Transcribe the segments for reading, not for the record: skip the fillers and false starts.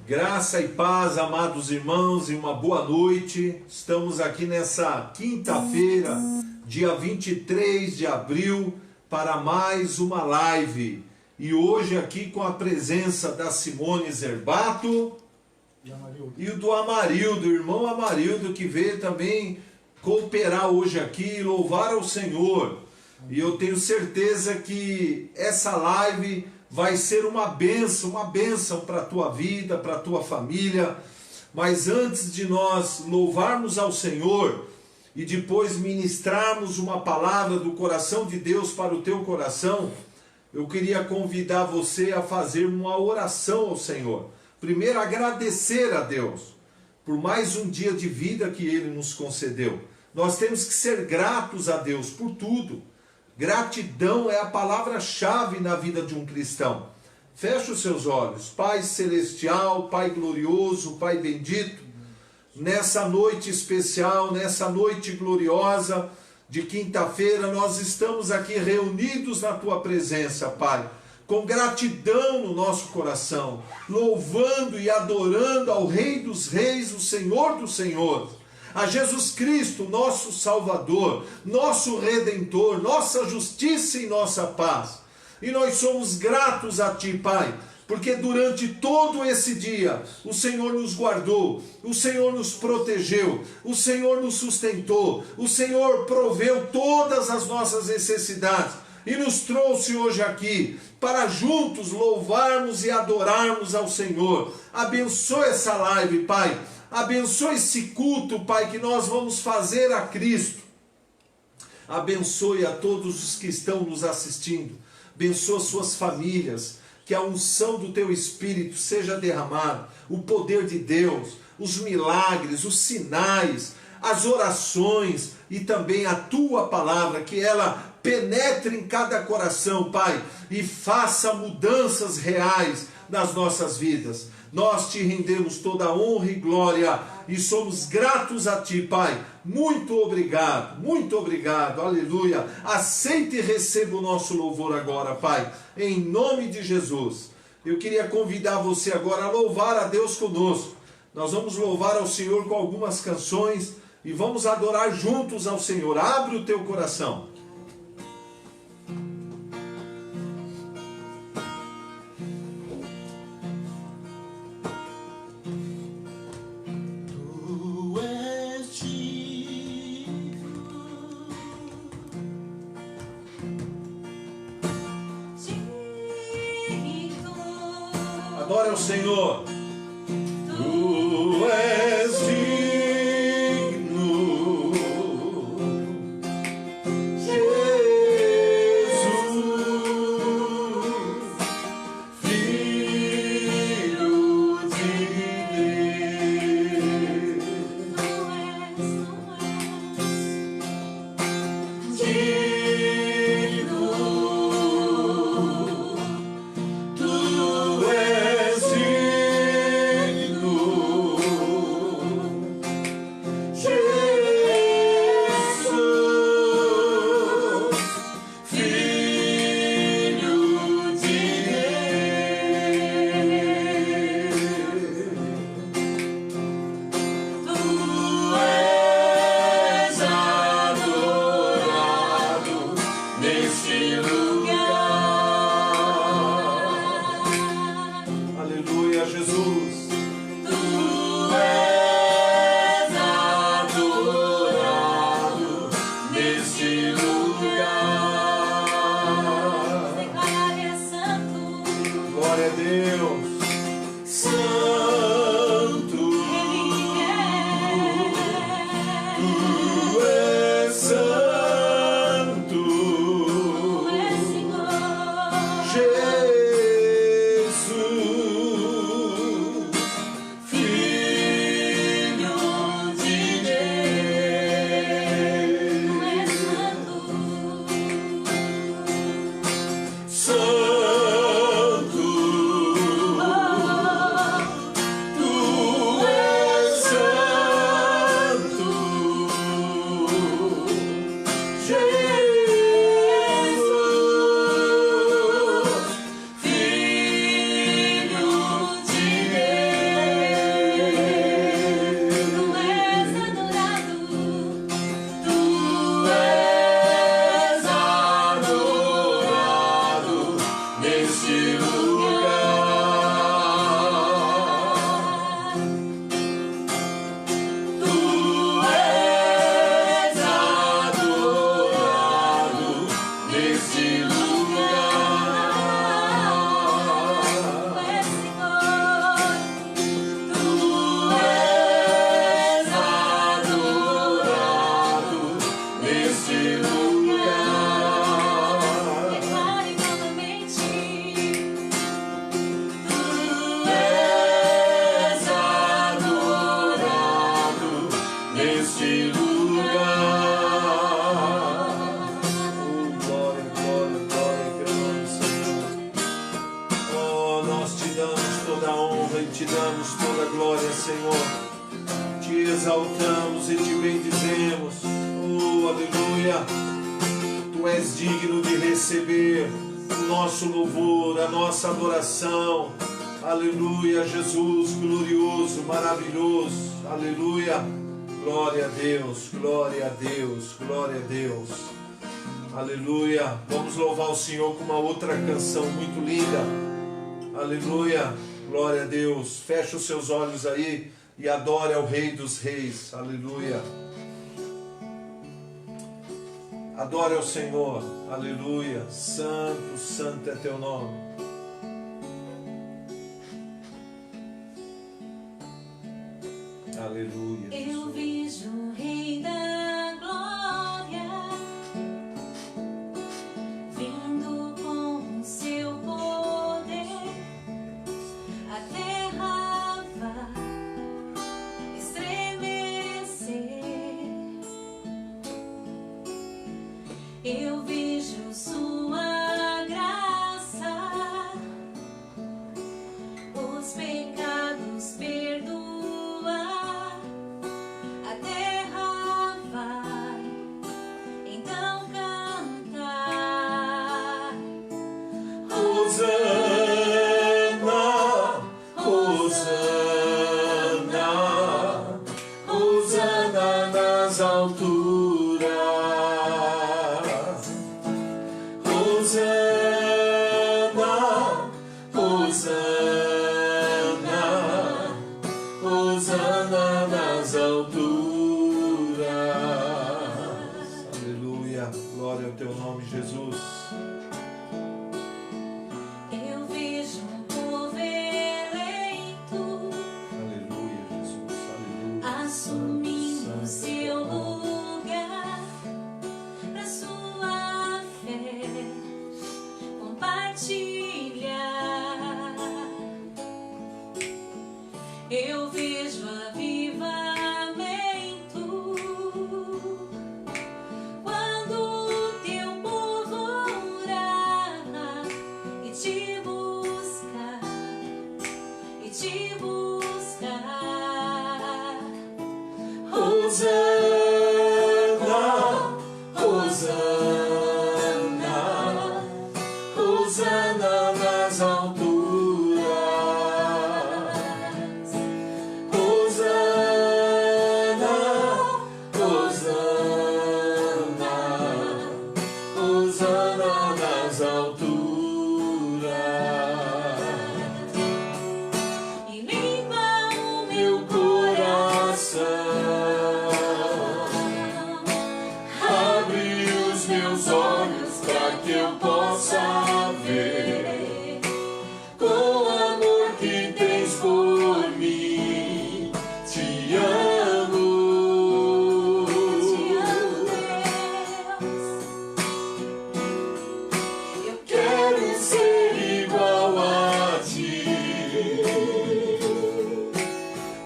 Graça e paz, amados irmãos, e uma boa noite. Estamos aqui nessa quinta-feira, dia 23 de abril, para mais uma live. E hoje aqui com a presença da Simone Zerbato e do Amarildo, irmão Amarildo, que veio também cooperar hoje aqui e louvar ao Senhor. E eu tenho certeza que essa live vai ser uma bênção para a tua vida, para a tua família. Mas antes de nós louvarmos ao Senhor e depois ministrarmos uma palavra do coração de Deus para o teu coração, eu queria convidar você a fazer uma oração ao Senhor. Primeiro, agradecer a Deus por mais um dia de vida que Ele nos concedeu. Nós temos que ser gratos a Deus por tudo. Gratidão é a palavra-chave na vida de um cristão. Feche os seus olhos. Pai celestial, Pai glorioso, Pai bendito, nessa noite especial, nessa noite gloriosa de quinta-feira, nós estamos aqui reunidos na Tua presença, Pai, com gratidão no nosso coração, louvando e adorando ao Rei dos Reis, o Senhor dos Senhores, a Jesus Cristo, nosso Salvador, nosso Redentor, nossa justiça e nossa paz. E nós somos gratos a Ti, Pai, porque durante todo esse dia o Senhor nos guardou, o Senhor nos protegeu, o Senhor nos sustentou, o Senhor proveu todas as nossas necessidades e nos trouxe hoje aqui para juntos louvarmos e adorarmos ao Senhor. Abençoe essa live, Pai. Abençoe esse culto, Pai, que nós vamos fazer a Cristo. Abençoe a todos os que estão nos assistindo. Abençoe suas famílias. Que a unção do Teu Espírito seja derramada. O poder de Deus, os milagres, os sinais, as orações e também a Tua palavra. Que ela penetre em cada coração, Pai, e faça mudanças reais nas nossas vidas. Nós Te rendemos toda a honra e glória e somos gratos a Ti, Pai. Muito obrigado, aleluia. Aceite e receba o nosso louvor agora, Pai, em nome de Jesus. Eu queria convidar você agora a louvar a Deus conosco. Nós vamos louvar ao Senhor com algumas canções e vamos adorar juntos ao Senhor. Abre o teu coração. Adore ao Senhor. Tu és digno, Jesus, Filho de Deus. Digno, tu és toda a honra e te damos toda a glória, Senhor. Te exaltamos e te bendizemos. Oh, aleluia. Tu és digno de receber o nosso louvor, a nossa adoração. Aleluia, Jesus glorioso, maravilhoso. Aleluia. Glória a Deus, glória a Deus, glória a Deus. Aleluia. Vamos louvar o Senhor com uma outra canção muito linda. Aleluia. Glória a Deus. Feche os seus olhos aí e adore ao Rei dos Reis. Aleluia. Adore ao Senhor. Aleluia. Santo, santo é teu nome. Aleluia. Eu vejo o Rei da Glória vindo com o seu poder. A terra vai estremecer. Eu vejo sua graça, os pecados perdoar. A terra vai então cantar. Hosana, Hosana, Hosana nas alturas. Hosana, Hosana, Hosana nas alturas. Aleluia, glória ao teu nome, Jesus. Eu vejo um povo eleito Aleluia, Jesus, aleluia. assumindo seu lugar pra sua fé compartilhar. Eu vejo avivamento quando o teu povo orar e te buscar, e te buscar. Hosana, Hosana, Hosana nas alturas. Hosana, Hosana, Hosana nas alturas. E limpa o Meu coração, abre os meus olhos para que eu possa ver com o amor que tens por mim. Te amo, Deus. Eu quero ser igual a ti.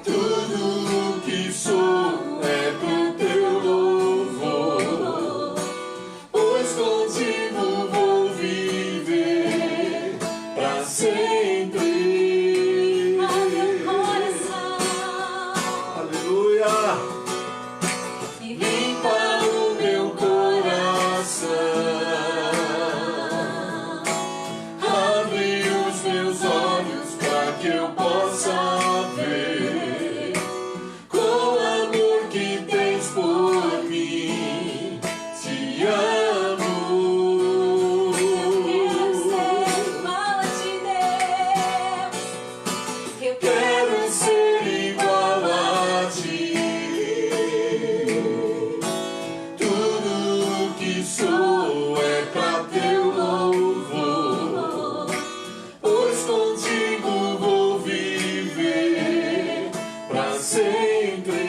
Tudo o que sou é pro teu louvor, pois contigo vou viver pra sempre. abre o coração Aleluia! e Limpa o meu coração, abre os meus olhos para que eu possa ver com o amor que tens por mim. Te amo. quero ser igual a ti, Deus. Eu Quero ser igual a ti. Tudo o que sou é pra teu louvor, pois contigo vou viver pra sempre.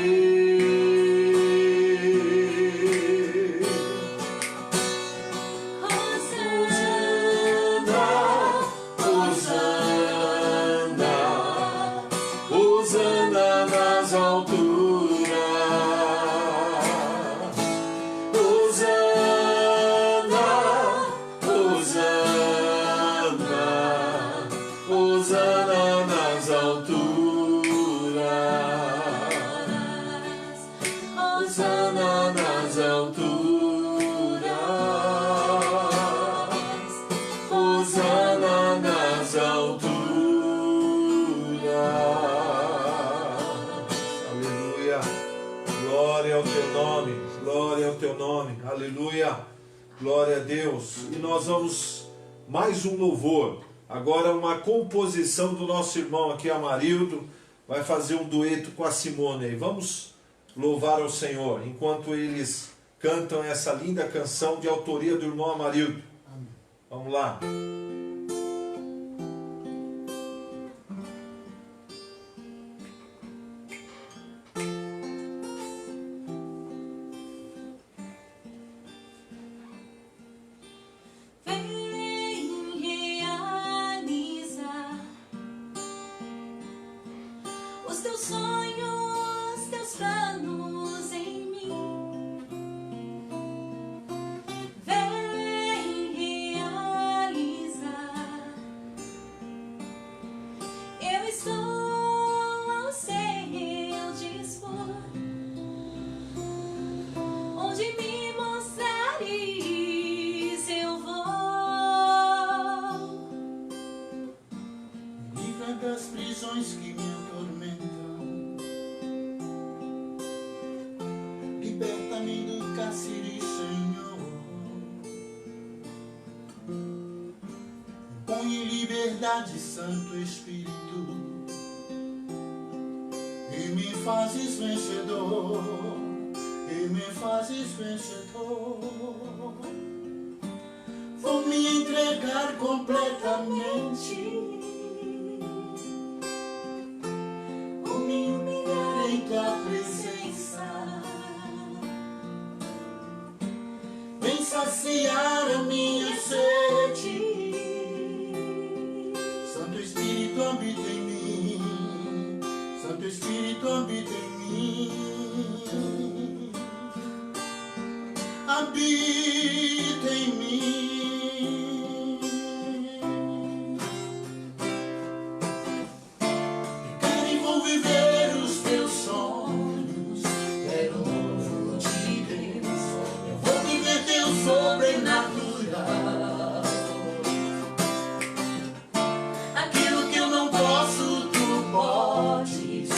Hosana, Hosana, Hosana nas alturas. Hosana, Hosana, Hosana nas alturas, Hosana nas alturas, Hosana nas alturas. Aleluia. Glória ao teu nome, glória ao teu nome. Aleluia. Glória a Deus. E nós vamos mais um louvor. Agora uma composição do nosso irmão aqui, Amarildo, vai fazer um dueto com a Simone aí. Vamos louvar ao Senhor enquanto eles cantam essa linda canção de autoria do irmão Amarildo. Vamos lá. Os teus sonhos, teus planos em mim, vem realizar. Eu estou ao seu dispor, onde me mostrares eu vou. Livra das prisões que me atormentam, liberta-me do cárcere, Senhor. Põe em liberdade, Santo Espírito, e me fazes vencedor, e me fazes vencedor. Vou me entregar completamente, me humilhar em tua presença, vem saciar a minha sede. Santo Espírito habita em mim, Santo Espírito habita em mim, habita em mim. Sobrenatural, aquilo que eu não posso, tu podes.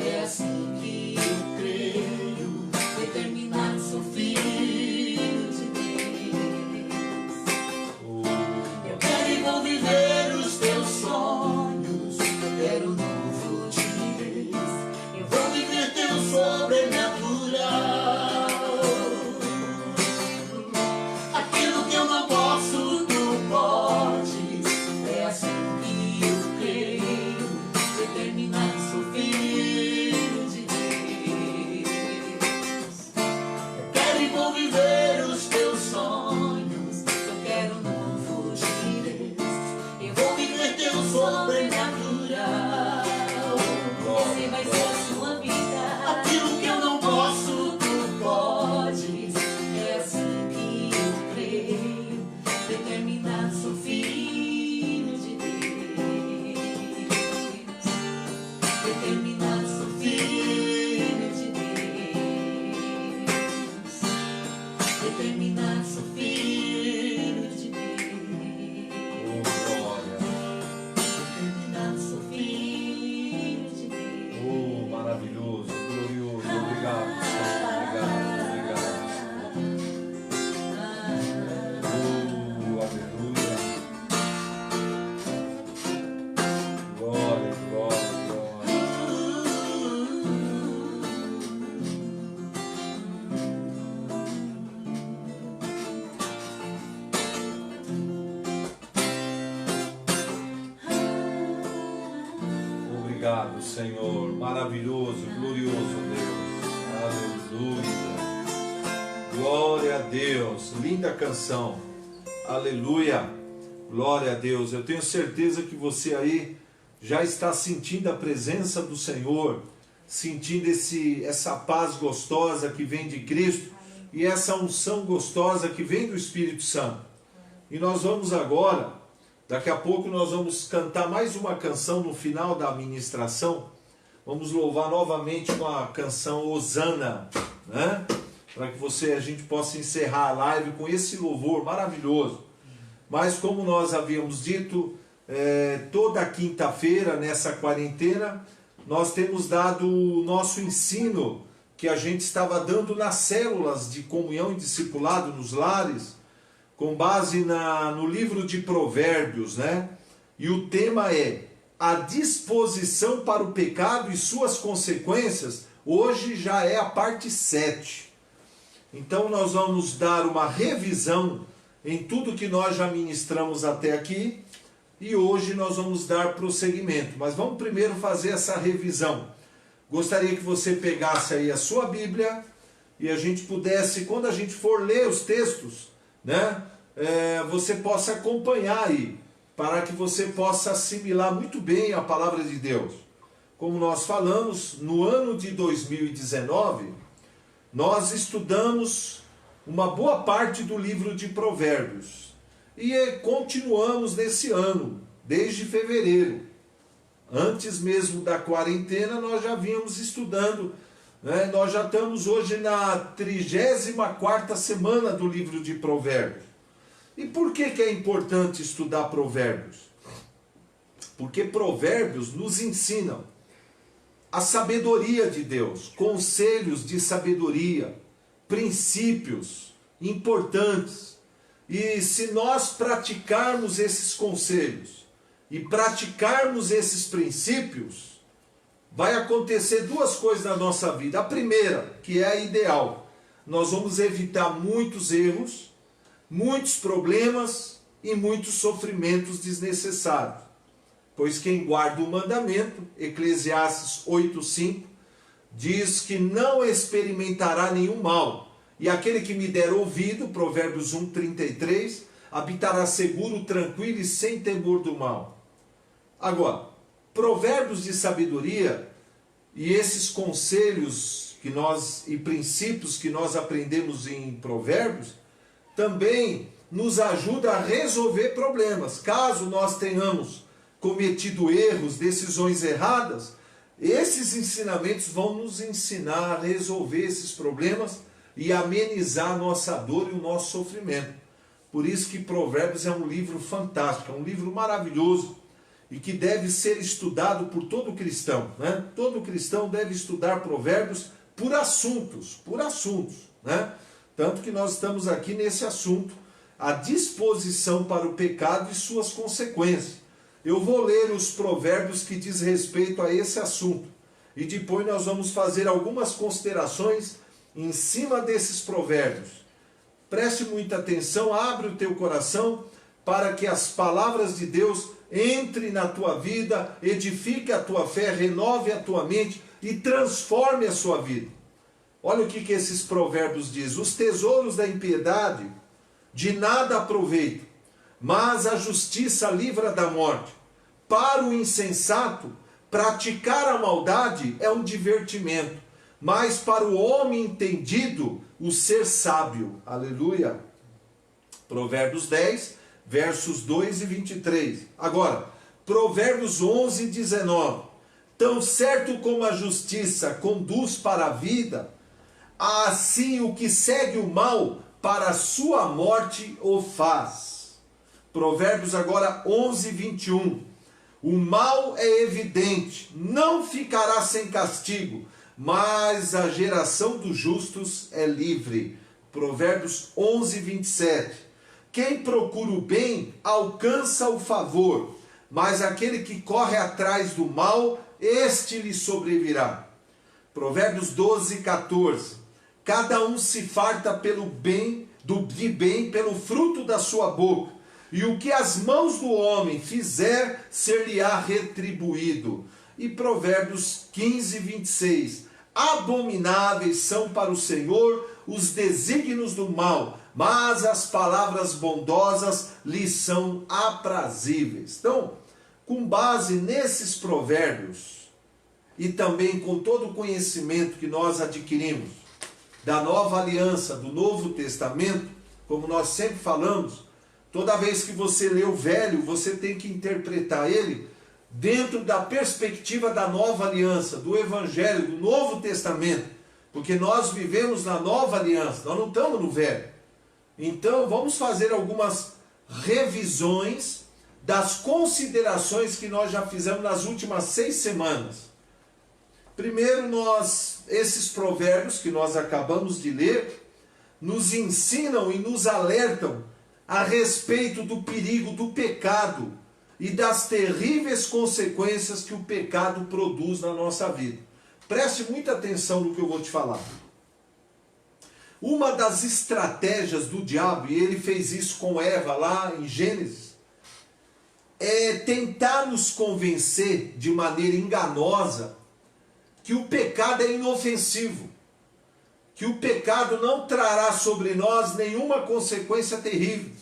É assim que eu creio, determinado sou filho de Deus. Eu quero e vou viver os teus sonhos, eu quero o novo de Deus. Eu vou viver teu sobrenatural. Você vai ser a sua vida. Aquilo que eu não posso, tu Podes, é assim que eu creio, determinado sou filho de Deus, determinado sou filho de Deus, determinado sou filho de Deus. Determinado sou filho de Deus. Oh, maravilhoso, glorioso. Obrigado, Senhor. Obrigado, obrigado. Oh, aleluia. Glória, glória, glória. Obrigado, Senhor. Maravilhoso, glorioso Deus. Aleluia. Glória a Deus. Linda canção. Aleluia. Glória a Deus. Eu tenho certeza que você aí já está sentindo a presença do Senhor, sentindo essa paz gostosa que vem de Cristo e essa unção gostosa que vem do Espírito Santo. E nós vamos agora Daqui a pouco nós vamos cantar mais uma canção no final da ministração. Vamos louvar novamente com a canção Hosana, né? Para que a gente possa encerrar a live com esse louvor maravilhoso. Mas como nós havíamos dito, toda quinta-feira nessa quarentena, nós temos dado o nosso ensino que a gente estava dando nas células de comunhão e discipulado nos lares, com base no livro de Provérbios, né? E o tema é a disposição para o pecado e suas consequências. Hoje já é a parte 7. Então nós vamos dar uma revisão em tudo que nós já ministramos até aqui, e hoje nós vamos dar prosseguimento. Mas vamos primeiro fazer essa revisão. Gostaria que você pegasse aí a sua Bíblia e a gente pudesse, quando a gente for ler os textos, né, você possa acompanhar aí, para que você possa assimilar muito bem a palavra de Deus. Como nós falamos, no ano de 2019, nós estudamos uma boa parte do livro de Provérbios. E continuamos nesse ano, desde fevereiro. Antes mesmo da quarentena, nós já vínhamos estudando, né? Nós já estamos hoje na 34ª semana do livro de Provérbios. E por que é importante estudar Provérbios? Porque Provérbios nos ensinam a sabedoria de Deus, conselhos de sabedoria, princípios importantes. E se nós praticarmos esses conselhos e praticarmos esses princípios, vai acontecer duas coisas na nossa vida. A primeira, que é a ideal, nós vamos evitar muitos erros, muitos problemas e muitos sofrimentos desnecessários. Pois quem guarda o mandamento, Eclesiastes 8:5, diz que não experimentará nenhum mal. E aquele que me der ouvido, Provérbios 1:33, habitará seguro, tranquilo e sem temor do mal. Agora, provérbios de sabedoria e esses conselhos e princípios que nós aprendemos em Provérbios, também nos ajuda a resolver problemas. Caso nós tenhamos cometido erros, decisões erradas, esses ensinamentos vão nos ensinar a resolver esses problemas e amenizar a nossa dor e o nosso sofrimento. Por isso que Provérbios é um livro fantástico, é um livro maravilhoso e que deve ser estudado por todo cristão, né? Todo cristão deve estudar Provérbios por assuntos, né? Tanto que nós estamos aqui nesse assunto, a disposição para o pecado e suas consequências. Eu vou ler os provérbios que diz respeito a esse assunto. E depois nós vamos fazer algumas considerações em cima desses provérbios. Preste muita atenção, abre o teu coração para que as palavras de Deus entrem na tua vida, edifique a tua fé, renove a tua mente e transforme a sua vida. Olha o que esses provérbios dizem. Os tesouros da impiedade de nada aproveitam, mas a justiça livra da morte. Para o insensato, praticar a maldade é um divertimento, mas para o homem entendido, o ser sábio. Aleluia. Provérbios 10, versos 2 e 23. Agora, Provérbios 11, 19. Tão certo como a justiça conduz para a vida, assim o que segue o mal para a sua morte o faz. Provérbios agora 11, 21. O mal é evidente, não ficará sem castigo, mas a geração dos justos é livre. Provérbios 11, 27. Quem procura o bem alcança o favor, mas aquele que corre atrás do mal, este lhe sobrevirá. Provérbios 12, 14. Cada um se farta de bem pelo fruto da sua boca, e o que as mãos do homem fizer, ser-lhe-á retribuído. E Provérbios 15, 26. Abomináveis são para o Senhor os desígnios do mal, mas as palavras bondosas lhe são aprazíveis. Então, com base nesses provérbios, e também com todo o conhecimento que nós adquirimos da nova aliança, do Novo Testamento, como nós sempre falamos, Toda vez que você lê o Velho, você tem que interpretar ele dentro da perspectiva da nova aliança, do Evangelho, do Novo Testamento. Porque nós vivemos na nova aliança, nós não estamos no Velho. Então vamos fazer algumas revisões das considerações que nós já fizemos nas últimas 6 semanas. Primeiro, esses provérbios que nós acabamos de ler, nos ensinam e nos alertam a respeito do perigo do pecado e das terríveis consequências que o pecado produz na nossa vida. Preste muita atenção no que eu vou te falar. Uma das estratégias do diabo, e ele fez isso com Eva lá em Gênesis, é tentar nos convencer de maneira enganosa que o pecado é inofensivo, que o pecado não trará sobre nós nenhuma consequência terrível.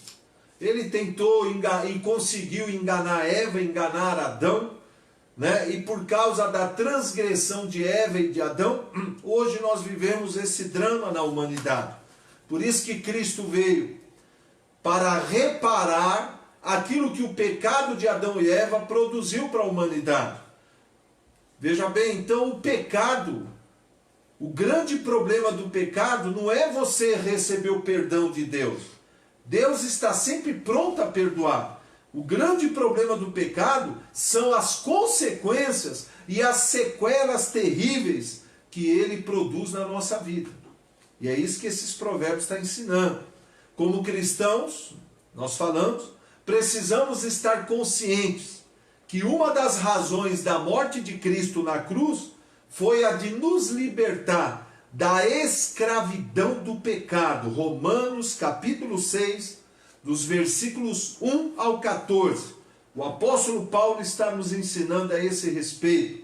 Ele tentou e conseguiu enganar Eva, enganar Adão, né? E por causa da transgressão de Eva e de Adão, hoje nós vivemos esse drama na humanidade. Por isso que Cristo veio para reparar aquilo que o pecado de Adão e Eva produziu para a humanidade. Veja bem, então o pecado, o grande problema do pecado não é você receber o perdão de Deus. Deus está sempre pronto a perdoar. O grande problema do pecado são as consequências e as sequelas terríveis que ele produz na nossa vida. E é isso que esses provérbios estão ensinando. Como cristãos, nós falamos, precisamos estar conscientes que uma das razões da morte de Cristo na cruz foi a de nos libertar da escravidão do pecado. Romanos capítulo 6, dos versículos 1 ao 14. O apóstolo Paulo está nos ensinando a esse respeito.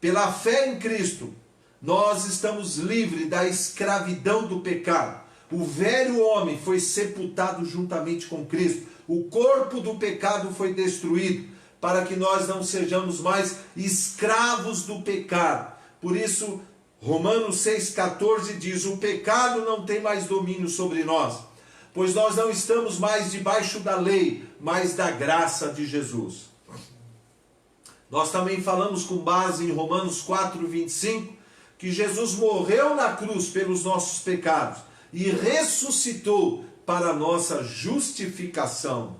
Pela fé em Cristo, nós estamos livres da escravidão do pecado. O velho homem foi sepultado juntamente com Cristo. O corpo do pecado foi destruído, para que nós não sejamos mais escravos do pecado. Por isso, Romanos 6,14 diz: o pecado não tem mais domínio sobre nós, pois nós não estamos mais debaixo da lei, mas da graça de Jesus. Nós também falamos com base em Romanos 4,25, que Jesus morreu na cruz pelos nossos pecados e ressuscitou para a nossa justificação.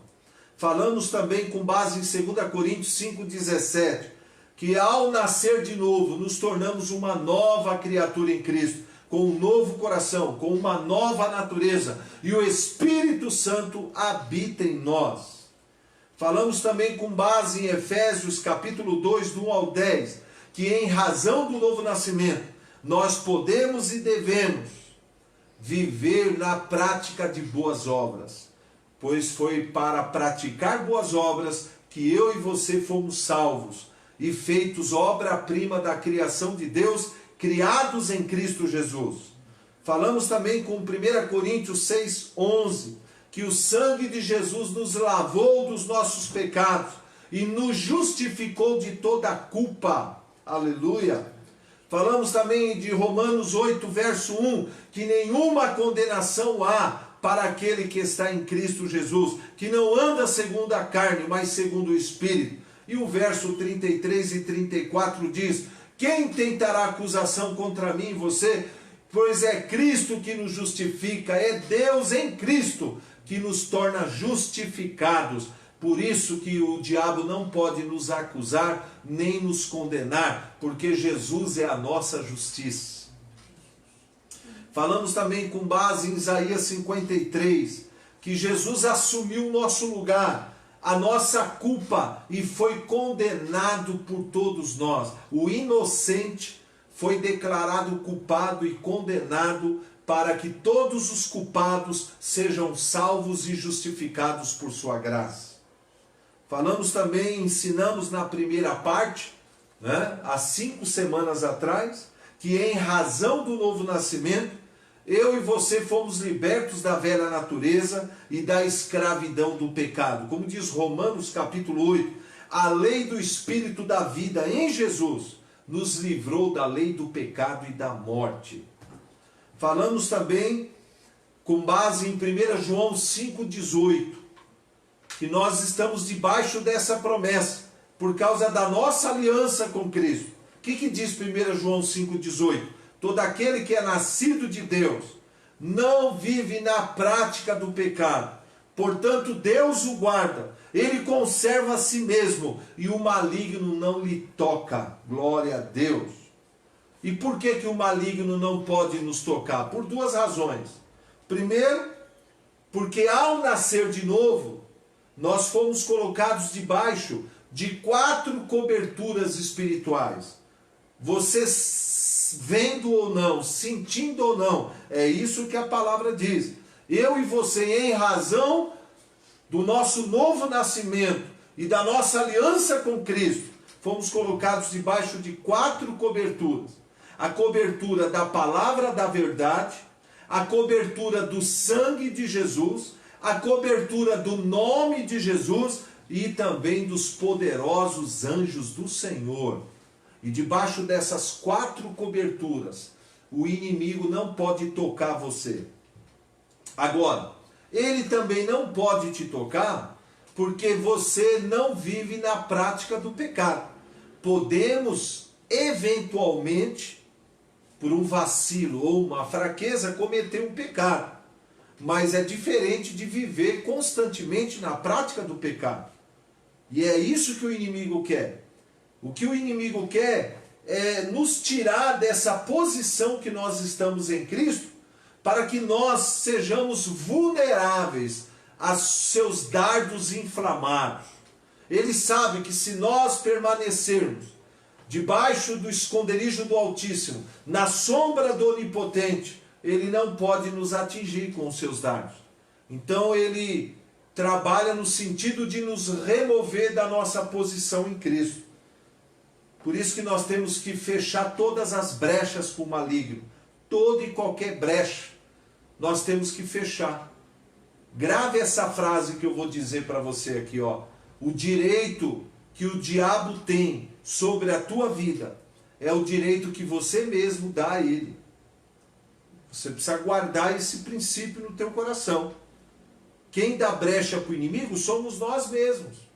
Falamos também com base em 2 Coríntios 5,17, que ao nascer de novo, nos tornamos uma nova criatura em Cristo, com um novo coração, com uma nova natureza, e o Espírito Santo habita em nós. Falamos também com base em Efésios capítulo 2, do 1 ao 10, que em razão do novo nascimento, nós podemos e devemos viver na prática de boas obras, pois foi para praticar boas obras que eu e você fomos salvos e feitos obra-prima da criação de Deus, criados em Cristo Jesus. Falamos também com 1 Coríntios 6,11, que o sangue de Jesus nos lavou dos nossos pecados e nos justificou de toda a culpa. Aleluia! Falamos também de Romanos 8, verso 1, que nenhuma condenação há para aquele que está em Cristo Jesus, que não anda segundo a carne, mas segundo o Espírito. E o verso 33 e 34 diz: quem tentará acusação contra mim e você? Pois é Cristo que nos justifica, é Deus em Cristo que nos torna justificados. Por isso que o diabo não pode nos acusar nem nos condenar, porque Jesus é a nossa justiça. Falamos também com base em Isaías 53, que Jesus assumiu o nosso lugar, a nossa culpa, e foi condenado por todos nós. O inocente foi declarado culpado e condenado para que todos os culpados sejam salvos e justificados por sua graça. Falamos também, ensinamos na primeira parte, há 5 semanas atrás, que em razão do novo nascimento, eu e você fomos libertos da velha natureza e da escravidão do pecado. Como diz Romanos capítulo 8, a lei do Espírito da vida em Jesus nos livrou da lei do pecado e da morte. Falamos também com base em 1 João 5,18, que nós estamos debaixo dessa promessa, por causa da nossa aliança com Cristo. O que diz 1 João 5,18? Todo aquele que é nascido de Deus não vive na prática do pecado. Portanto, Deus o guarda, ele conserva a si mesmo e o maligno não lhe toca. Glória a Deus. E por que o maligno não pode nos tocar? Por duas razões. Primeiro, porque ao nascer de novo, nós fomos colocados debaixo de 4 coberturas espirituais. Você vendo ou não, sentindo ou não, é isso que a palavra diz. Eu e você, em razão do nosso novo nascimento e da nossa aliança com Cristo, fomos colocados debaixo de 4 coberturas. A cobertura da palavra da verdade, a cobertura do sangue de Jesus, a cobertura do nome de Jesus e também dos poderosos anjos do Senhor. E debaixo dessas 4 coberturas, o inimigo não pode tocar você. Agora, ele também não pode te tocar porque você não vive na prática do pecado. Podemos, eventualmente, por um vacilo ou uma fraqueza, cometer um pecado. Mas é diferente de viver constantemente na prática do pecado. E é isso que o inimigo quer. O que o inimigo quer é nos tirar dessa posição que nós estamos em Cristo, para que nós sejamos vulneráveis aos seus dardos inflamados. Ele sabe que se nós permanecermos debaixo do esconderijo do Altíssimo, na sombra do Onipotente, ele não pode nos atingir com os seus dardos. Então ele trabalha no sentido de nos remover da nossa posição em Cristo. Por isso que nós temos que fechar todas as brechas para o maligno. Toda e qualquer brecha, nós temos que fechar. Grave essa frase que eu vou dizer para você aqui, ó. O direito que o diabo tem sobre a tua vida é o direito que você mesmo dá a ele. Você precisa guardar esse princípio no teu coração. Quem dá brecha para o inimigo somos nós mesmos.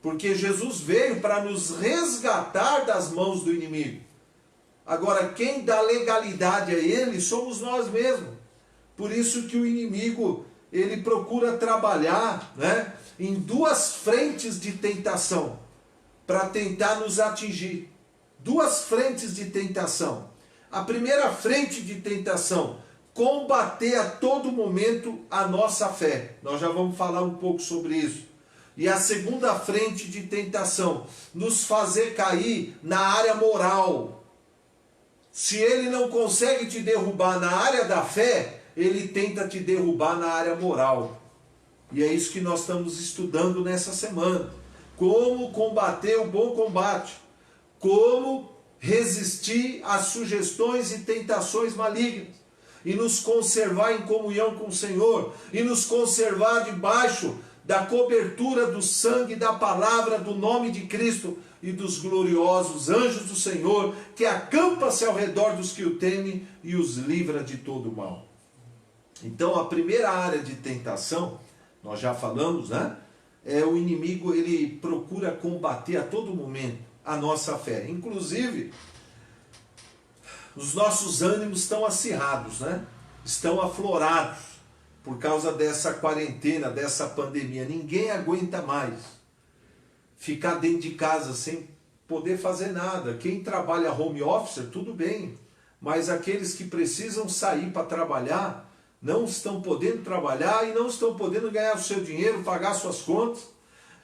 Porque Jesus veio para nos resgatar das mãos do inimigo. Agora, quem dá legalidade a ele somos nós mesmos. Por isso que o inimigo, ele procura trabalhar, né, em 2 frentes de tentação, para tentar nos atingir. 2 frentes de tentação. A primeira frente de tentação, combater a todo momento a nossa fé. Nós já vamos falar um pouco sobre isso. E a segunda frente de tentação, nos fazer cair na área moral. Se ele não consegue te derrubar na área da fé, ele tenta te derrubar na área moral. E é isso que nós estamos estudando nessa semana. Como combater o bom combate. Como resistir às sugestões e tentações malignas. E nos conservar em comunhão com o Senhor. E nos conservar debaixo da cobertura do sangue, da palavra, do nome de Cristo e dos gloriosos anjos do Senhor, que acampa-se ao redor dos que o temem e os livra de todo o mal. Então a primeira área de tentação, nós já falamos, né? É o inimigo, ele procura combater a todo momento a nossa fé. Inclusive, os nossos ânimos estão acirrados, né? Estão aflorados. Por causa dessa quarentena, dessa pandemia, ninguém aguenta mais ficar dentro de casa sem poder fazer nada. Quem trabalha home office, tudo bem, mas aqueles que precisam sair para trabalhar, não estão podendo trabalhar e não estão podendo ganhar o seu dinheiro, pagar suas contas.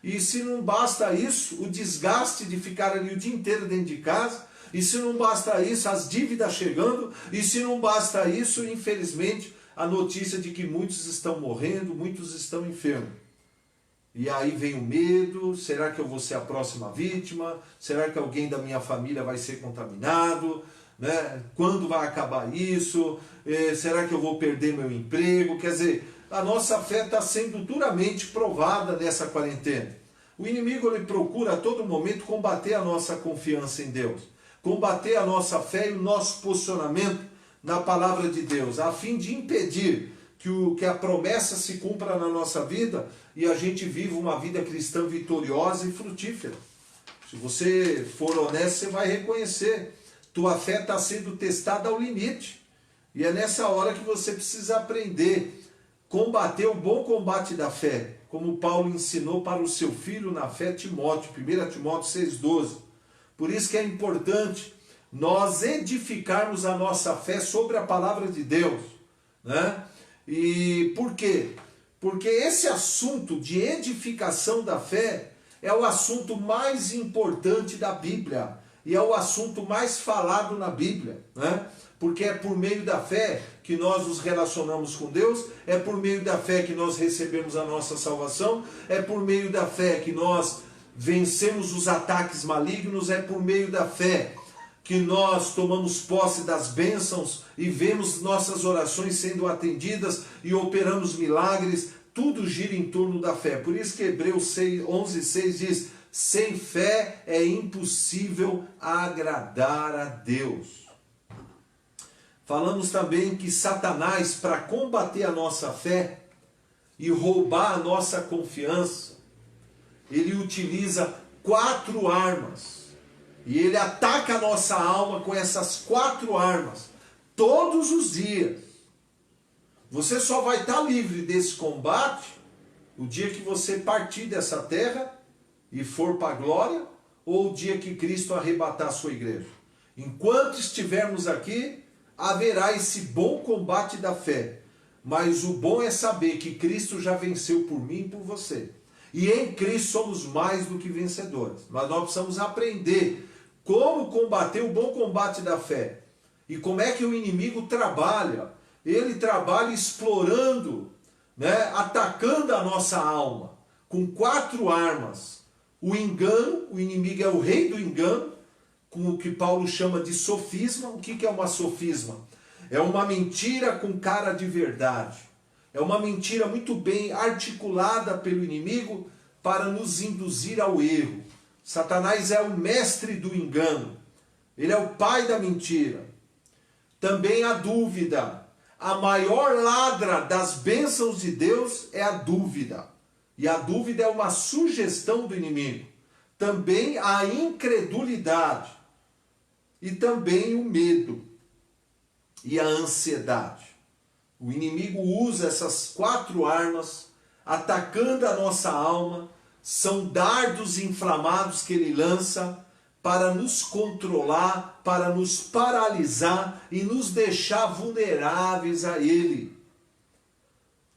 E se não basta isso, o desgaste de ficar ali o dia inteiro dentro de casa, e se não basta isso, as dívidas chegando, e se não basta isso, infelizmente, a notícia de que muitos estão morrendo, muitos estão enfermos. E aí vem o medo, será que eu vou ser a próxima vítima? Será que alguém da minha família vai ser contaminado? Né? Quando vai acabar isso? Será que eu vou perder meu emprego? Quer dizer, a nossa fé está sendo duramente provada nessa quarentena. O inimigo ele procura a todo momento combater a nossa confiança em Deus, combater a nossa fé e o nosso posicionamento na palavra de Deus, a fim de impedir que a promessa se cumpra na nossa vida e a gente viva uma vida cristã vitoriosa e frutífera. Se você for honesto, você vai reconhecer. Tua fé está sendo testada ao limite. E é nessa hora que você precisa aprender, combater o bom combate da fé, como Paulo ensinou para o seu filho na fé, Timóteo, 1 Timóteo 6,12. Por isso que é importante nós edificarmos a nossa fé sobre a palavra de Deus, né? E por quê? Porque esse assunto de edificação da fé é o assunto mais importante da Bíblia e é o assunto mais falado na Bíblia, né? Porque é por meio da fé que nós nos relacionamos com Deus, é por meio da fé que nós recebemos a nossa salvação, é por meio da fé que nós vencemos os ataques malignos, é por meio da fé que nós tomamos posse das bênçãos e vemos nossas orações sendo atendidas e operamos milagres. Tudo gira em torno da fé. Por isso que Hebreus 11:6 diz: sem fé é impossível agradar a Deus. Falamos também que Satanás, para combater a nossa fé e roubar a nossa confiança, ele utiliza 4 armas. E ele ataca a nossa alma com essas 4 armas, todos os dias. Você só vai estar livre desse combate o dia que você partir dessa terra e for para a glória, ou o dia que Cristo arrebatar a sua igreja. Enquanto estivermos aqui, haverá esse bom combate da fé. Mas o bom é saber que Cristo já venceu por mim e por você. E em Cristo somos mais do que vencedores. Mas nós precisamos aprender como combater o bom combate da fé. E como é que o inimigo trabalha. Ele trabalha explorando, né, atacando a nossa alma com 4 armas. O engano, o inimigo é o rei do engano, com o que Paulo chama de sofisma. O que é uma sofisma? É uma mentira com cara de verdade. É uma mentira muito bem articulada pelo inimigo para nos induzir ao erro. Satanás é o mestre do engano. Ele é o pai da mentira. Também a dúvida. A maior ladra das bênçãos de Deus é a dúvida. E a dúvida é uma sugestão do inimigo. Também a incredulidade. E também o medo. E a ansiedade. O inimigo usa essas 4 armas, atacando a nossa alma. São dardos inflamados que ele lança para nos controlar, para nos paralisar e nos deixar vulneráveis a ele.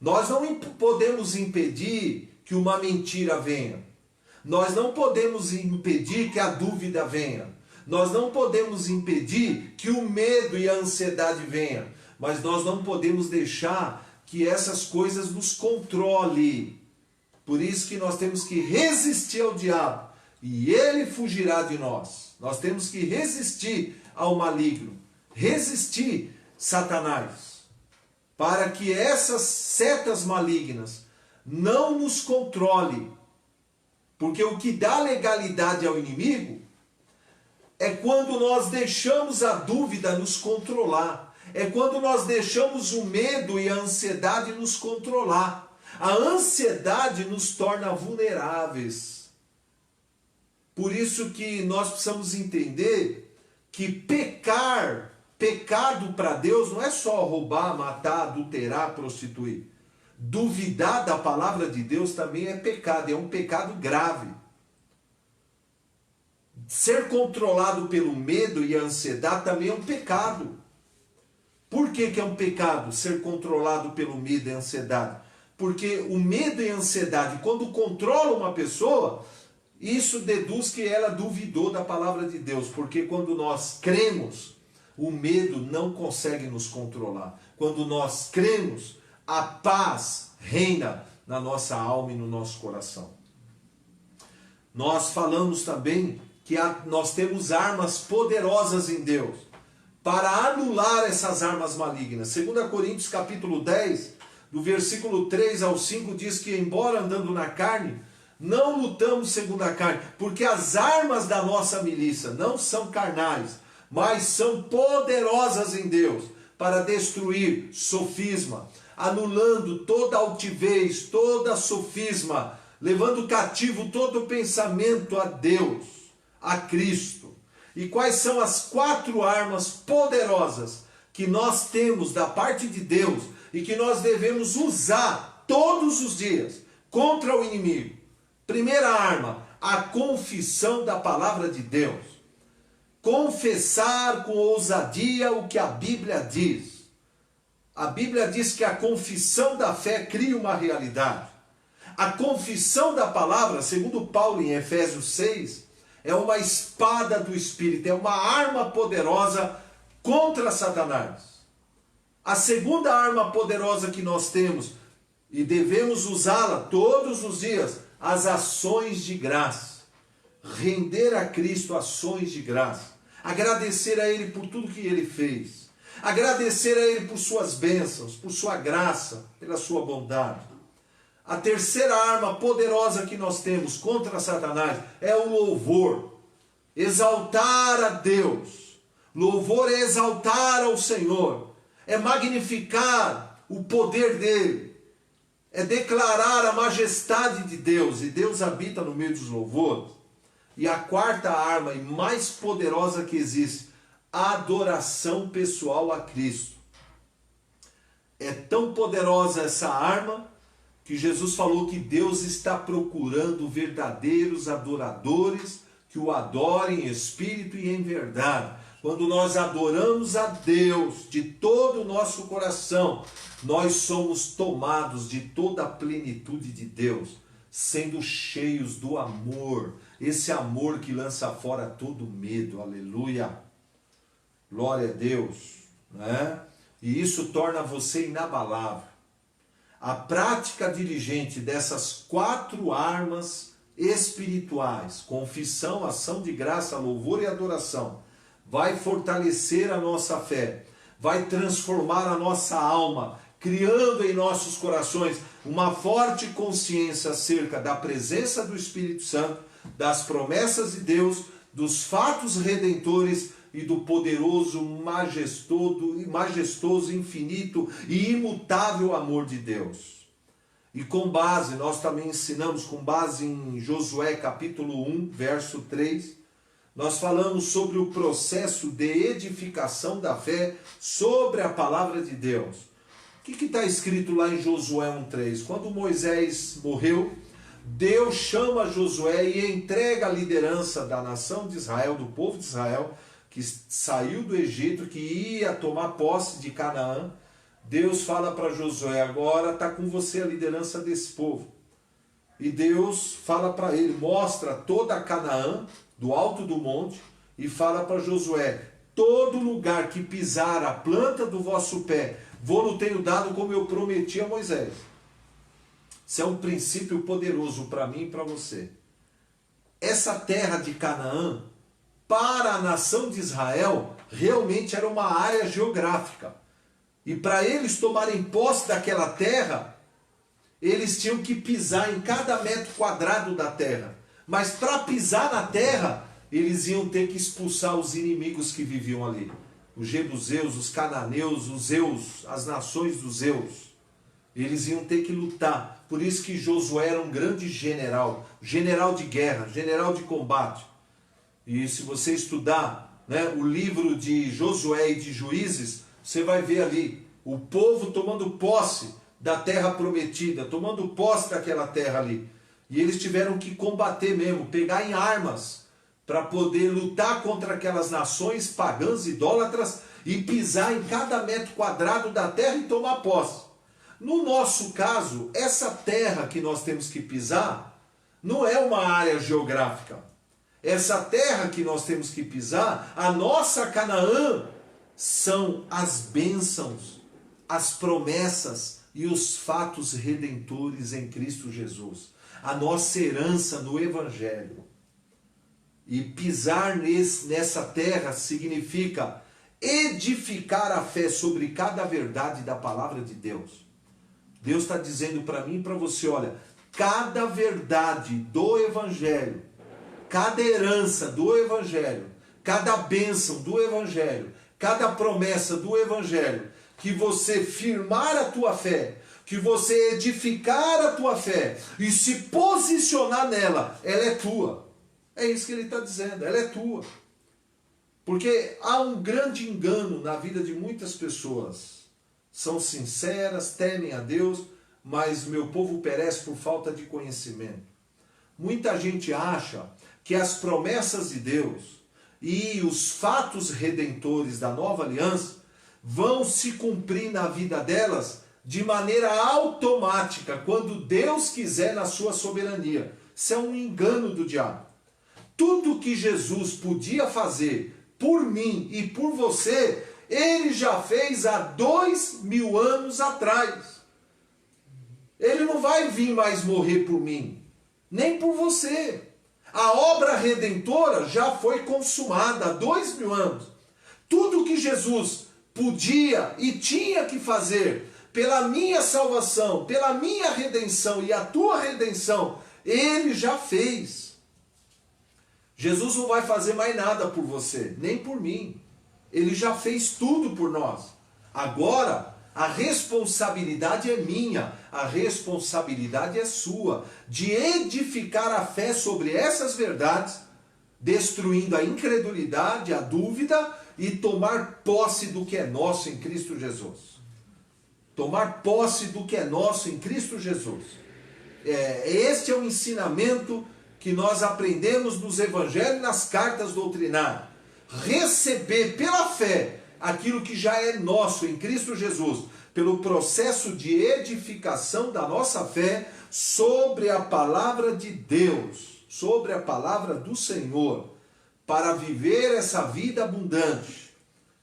Nós não podemos impedir que uma mentira venha. Nós não podemos impedir que a dúvida venha. Nós não podemos impedir que o medo e a ansiedade venham. Mas nós não podemos deixar que essas coisas nos controlem. Por isso que nós temos que resistir ao diabo e ele fugirá de nós. Nós temos que resistir ao maligno, resistir Satanás, para que essas setas malignas não nos controlem. Porque o que dá legalidade ao inimigo é quando nós deixamos a dúvida nos controlar. É quando nós deixamos o medo e a ansiedade nos controlar. A ansiedade nos torna vulneráveis. Por isso que nós precisamos entender que pecado para Deus não é só roubar, matar, adulterar, prostituir. Duvidar da palavra de Deus também é pecado, é um pecado grave. Ser controlado pelo medo e a ansiedade também é um pecado. Por que é um pecado ser controlado pelo medo e a ansiedade? Porque o medo e a ansiedade, quando controlam uma pessoa, isso deduz que ela duvidou da palavra de Deus. Porque quando nós cremos, o medo não consegue nos controlar. Quando nós cremos, a paz reina na nossa alma e no nosso coração. Nós falamos também que nós temos armas poderosas em Deus para anular essas armas malignas. 2 Coríntios capítulo 10, do versículo 3 ao 5, diz que embora andando na carne, não lutamos segundo a carne, porque as armas da nossa milícia não são carnais, mas são poderosas em Deus para destruir sofisma, anulando toda altivez, toda sofisma, levando cativo todo pensamento a Deus, a Cristo. E quais são as 4 armas poderosas que nós temos da parte de Deus e que nós devemos usar todos os dias contra o inimigo? Primeira arma, a confissão da palavra de Deus. Confessar com ousadia o que a Bíblia diz. A Bíblia diz que a confissão da fé cria uma realidade. A confissão da palavra, segundo Paulo em Efésios 6, é uma espada do Espírito, é uma arma poderosa contra Satanás. A segunda arma poderosa que nós temos, e devemos usá-la todos os dias, as ações de graça. Render a Cristo ações de graça. Agradecer a Ele por tudo que Ele fez. Agradecer a Ele por suas bênçãos, por sua graça, pela sua bondade. A terceira arma poderosa que nós temos contra Satanás é o louvor. Exaltar a Deus. Louvor é exaltar ao Senhor. É magnificar o poder dEle. É declarar a majestade de Deus. E Deus habita no meio dos louvores. E a quarta arma, e mais poderosa que existe, a adoração pessoal a Cristo. É tão poderosa essa arma que Jesus falou que Deus está procurando verdadeiros adoradores que o adorem em espírito e em verdade. Quando nós adoramos a Deus de todo o nosso coração, nós somos tomados de toda a plenitude de Deus, sendo cheios do amor, esse amor que lança fora todo medo, aleluia, glória a Deus, né? E isso torna você inabalável. A prática diligente dessas 4 armas espirituais, confissão, ação de graça, louvor e adoração, vai fortalecer a nossa fé, vai transformar a nossa alma, criando em nossos corações uma forte consciência acerca da presença do Espírito Santo, das promessas de Deus, dos fatos redentores e do poderoso, majestoso, infinito e imutável amor de Deus. E com base, nós também ensinamos, com base em Josué capítulo 1, verso 3, nós falamos sobre o processo de edificação da fé sobre a palavra de Deus. O que está escrito lá em Josué 1,3? Quando Moisés morreu, Deus chama Josué e entrega a liderança da nação de Israel, do povo de Israel, que saiu do Egito, que ia tomar posse de Canaã. Deus fala para Josué, agora está com você a liderança desse povo. E Deus fala para ele, mostra toda a Canaã, do alto do monte, e fala para Josué, todo lugar que pisar a planta do vosso pé, vou-lo tenho dado como eu prometi a Moisés. Isso é um princípio poderoso para mim e para você. Essa terra de Canaã, para a nação de Israel, realmente era uma área geográfica. E para eles tomarem posse daquela terra, eles tinham que pisar em cada metro quadrado da terra. Mas para pisar na terra, eles iam ter que expulsar os inimigos que viviam ali. Os jebuseus, os cananeus, os eus, as nações dos eus. Eles iam ter que lutar. Por isso que Josué era um grande general. General de guerra, general de combate. E se você estudar, né, o livro de Josué e de Juízes, você vai ver ali o povo tomando posse da terra prometida, tomando posse daquela terra ali. E eles tiveram que combater mesmo, pegar em armas, para poder lutar contra aquelas nações pagãs, idólatras, e pisar em cada metro quadrado da terra e tomar posse. No nosso caso, essa terra que nós temos que pisar, não é uma área geográfica. Essa terra que nós temos que pisar, a nossa Canaã, são as bênçãos, as promessas e os fatos redentores em Cristo Jesus. A nossa herança no Evangelho. E pisar nessa terra significa edificar a fé sobre cada verdade da palavra de Deus. Deus está dizendo para mim e para você, olha, cada verdade do Evangelho, cada herança do Evangelho, cada bênção do Evangelho, cada promessa do Evangelho, que você firmar a tua fé, que você edificar a tua fé e se posicionar nela, ela é tua. É isso que ele está dizendo, ela é tua. Porque há um grande engano na vida de muitas pessoas. São sinceras, temem a Deus, mas meu povo perece por falta de conhecimento. Muita gente acha que as promessas de Deus e os fatos redentores da nova aliança vão se cumprir na vida delas de maneira automática, quando Deus quiser na sua soberania. Isso é um engano do diabo. Tudo que Jesus podia fazer por mim e por você, ele já fez há 2000 anos atrás. Ele não vai vir mais morrer por mim, nem por você. A obra redentora já foi consumada há 2000 anos. Tudo que Jesus podia e tinha que fazer pela minha salvação, pela minha redenção e a tua redenção, ele já fez. Jesus não vai fazer mais nada por você, nem por mim. Ele já fez tudo por nós. Agora, a responsabilidade é minha, a responsabilidade é sua, de edificar a fé sobre essas verdades, destruindo a incredulidade, a dúvida e tomar posse do que é nosso em Cristo Jesus. Tomar posse do que é nosso em Cristo Jesus. Este é o ensinamento que nós aprendemos nos evangelhos e nas cartas doutrinárias. Receber pela fé aquilo que já é nosso em Cristo Jesus, pelo processo de edificação da nossa fé sobre a palavra de Deus, sobre a palavra do Senhor, para viver essa vida abundante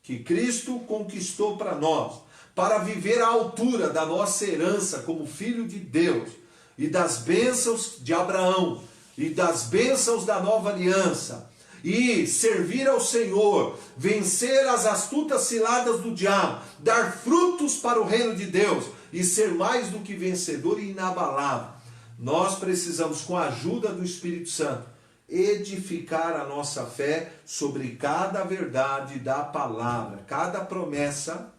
que Cristo conquistou para nós, para viver à altura da nossa herança como filho de Deus e das bênçãos de Abraão e das bênçãos da nova aliança, e servir ao Senhor, vencer as astutas ciladas do diabo, dar frutos para o reino de Deus e ser mais do que vencedor e inabalável. Nós precisamos, com a ajuda do Espírito Santo, edificar a nossa fé sobre cada verdade da palavra, cada promessa,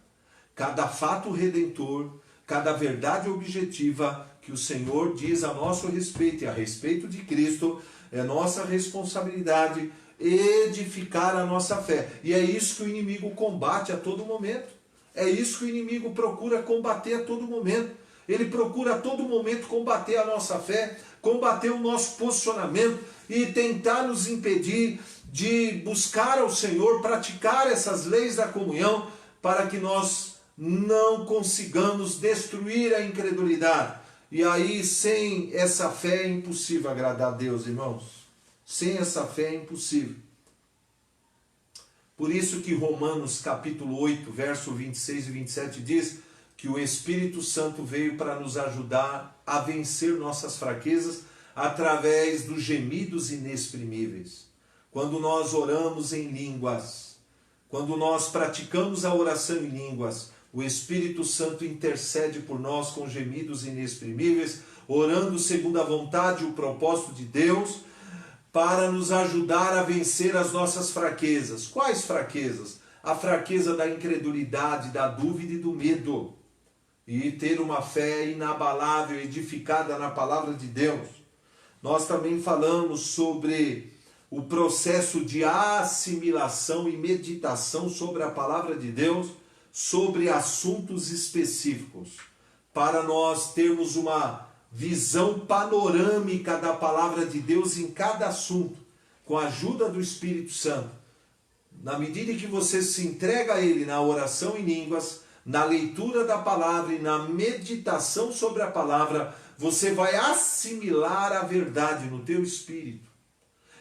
cada fato redentor, cada verdade objetiva que o Senhor diz a nosso respeito e a respeito de Cristo. É nossa responsabilidade edificar a nossa fé. E é isso que o inimigo combate a todo momento. É isso que o inimigo procura combater a todo momento. Ele procura a todo momento combater a nossa fé, combater o nosso posicionamento e tentar nos impedir de buscar ao Senhor, praticar essas leis da comunhão, para que nós não consigamos destruir a incredulidade. E aí, sem essa fé é impossível agradar a Deus, irmãos. Sem essa fé é impossível. Por isso que Romanos capítulo 8, verso 26 e 27 diz que o Espírito Santo veio para nos ajudar a vencer nossas fraquezas através dos gemidos inexprimíveis. Quando nós oramos em línguas, quando nós praticamos a oração em línguas, o Espírito Santo intercede por nós com gemidos inexprimíveis, orando segundo a vontade e o propósito de Deus, para nos ajudar a vencer as nossas fraquezas. Quais fraquezas? A fraqueza da incredulidade, da dúvida e do medo. E ter uma fé inabalável, edificada na palavra de Deus. Nós também falamos sobre o processo de assimilação e meditação sobre a palavra de Deus, sobre assuntos específicos, para nós termos uma visão panorâmica da palavra de Deus em cada assunto, com a ajuda do Espírito Santo. Na medida que você se entrega a Ele na oração em línguas, na leitura da palavra e na meditação sobre a palavra, você vai assimilar a verdade no teu espírito.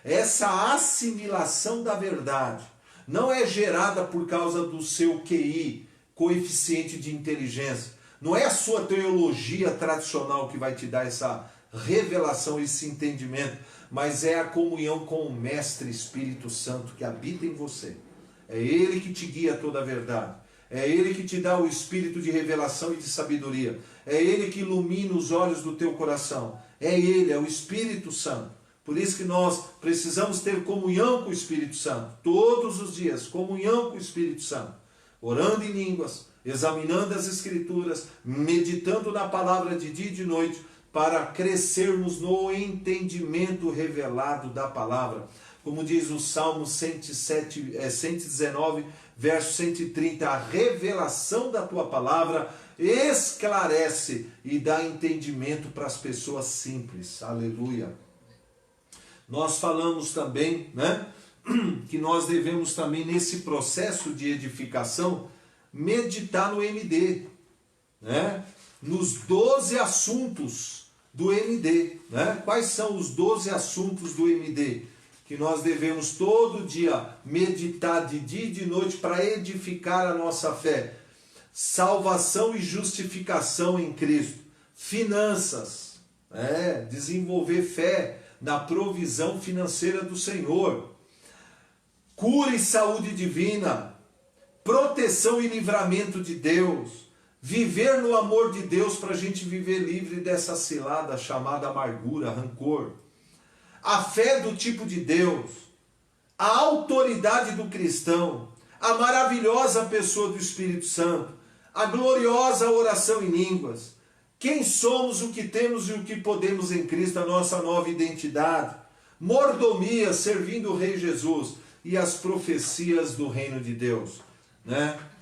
Essa assimilação da verdade não é gerada por causa do seu QI, coeficiente de inteligência. Não é a sua teologia tradicional que vai te dar essa revelação, esse entendimento, mas é a comunhão com o Mestre Espírito Santo que habita em você. É Ele que te guia a toda a verdade. É Ele que te dá o espírito de revelação e de sabedoria. É Ele que ilumina os olhos do teu coração. É Ele, é o Espírito Santo. Por isso que nós precisamos ter comunhão com o Espírito Santo. Todos os dias, comunhão com o Espírito Santo. Orando em línguas, examinando as Escrituras, meditando na palavra de dia e de noite, para crescermos no entendimento revelado da palavra. Como diz o Salmo 119, verso 130, a revelação da tua palavra esclarece e dá entendimento para as pessoas simples. Aleluia. Nós falamos também, que nós devemos também, nesse processo de edificação, meditar no MD, nos 12 assuntos do MD. Quais são os 12 assuntos do MD? Que nós devemos todo dia meditar de dia e de noite para edificar a nossa fé. Salvação e justificação em Cristo. Finanças, desenvolver fé na provisão financeira do Senhor. Cura e saúde divina. Proteção e livramento de Deus. Viver no amor de Deus para a gente viver livre dessa cilada chamada amargura, rancor. A fé do tipo de Deus, a autoridade do cristão, a maravilhosa pessoa do Espírito Santo, a gloriosa oração em línguas, quem somos, o que temos e o que podemos em Cristo, a nossa nova identidade, mordomia, servindo o Rei Jesus e as profecias do reino de Deus,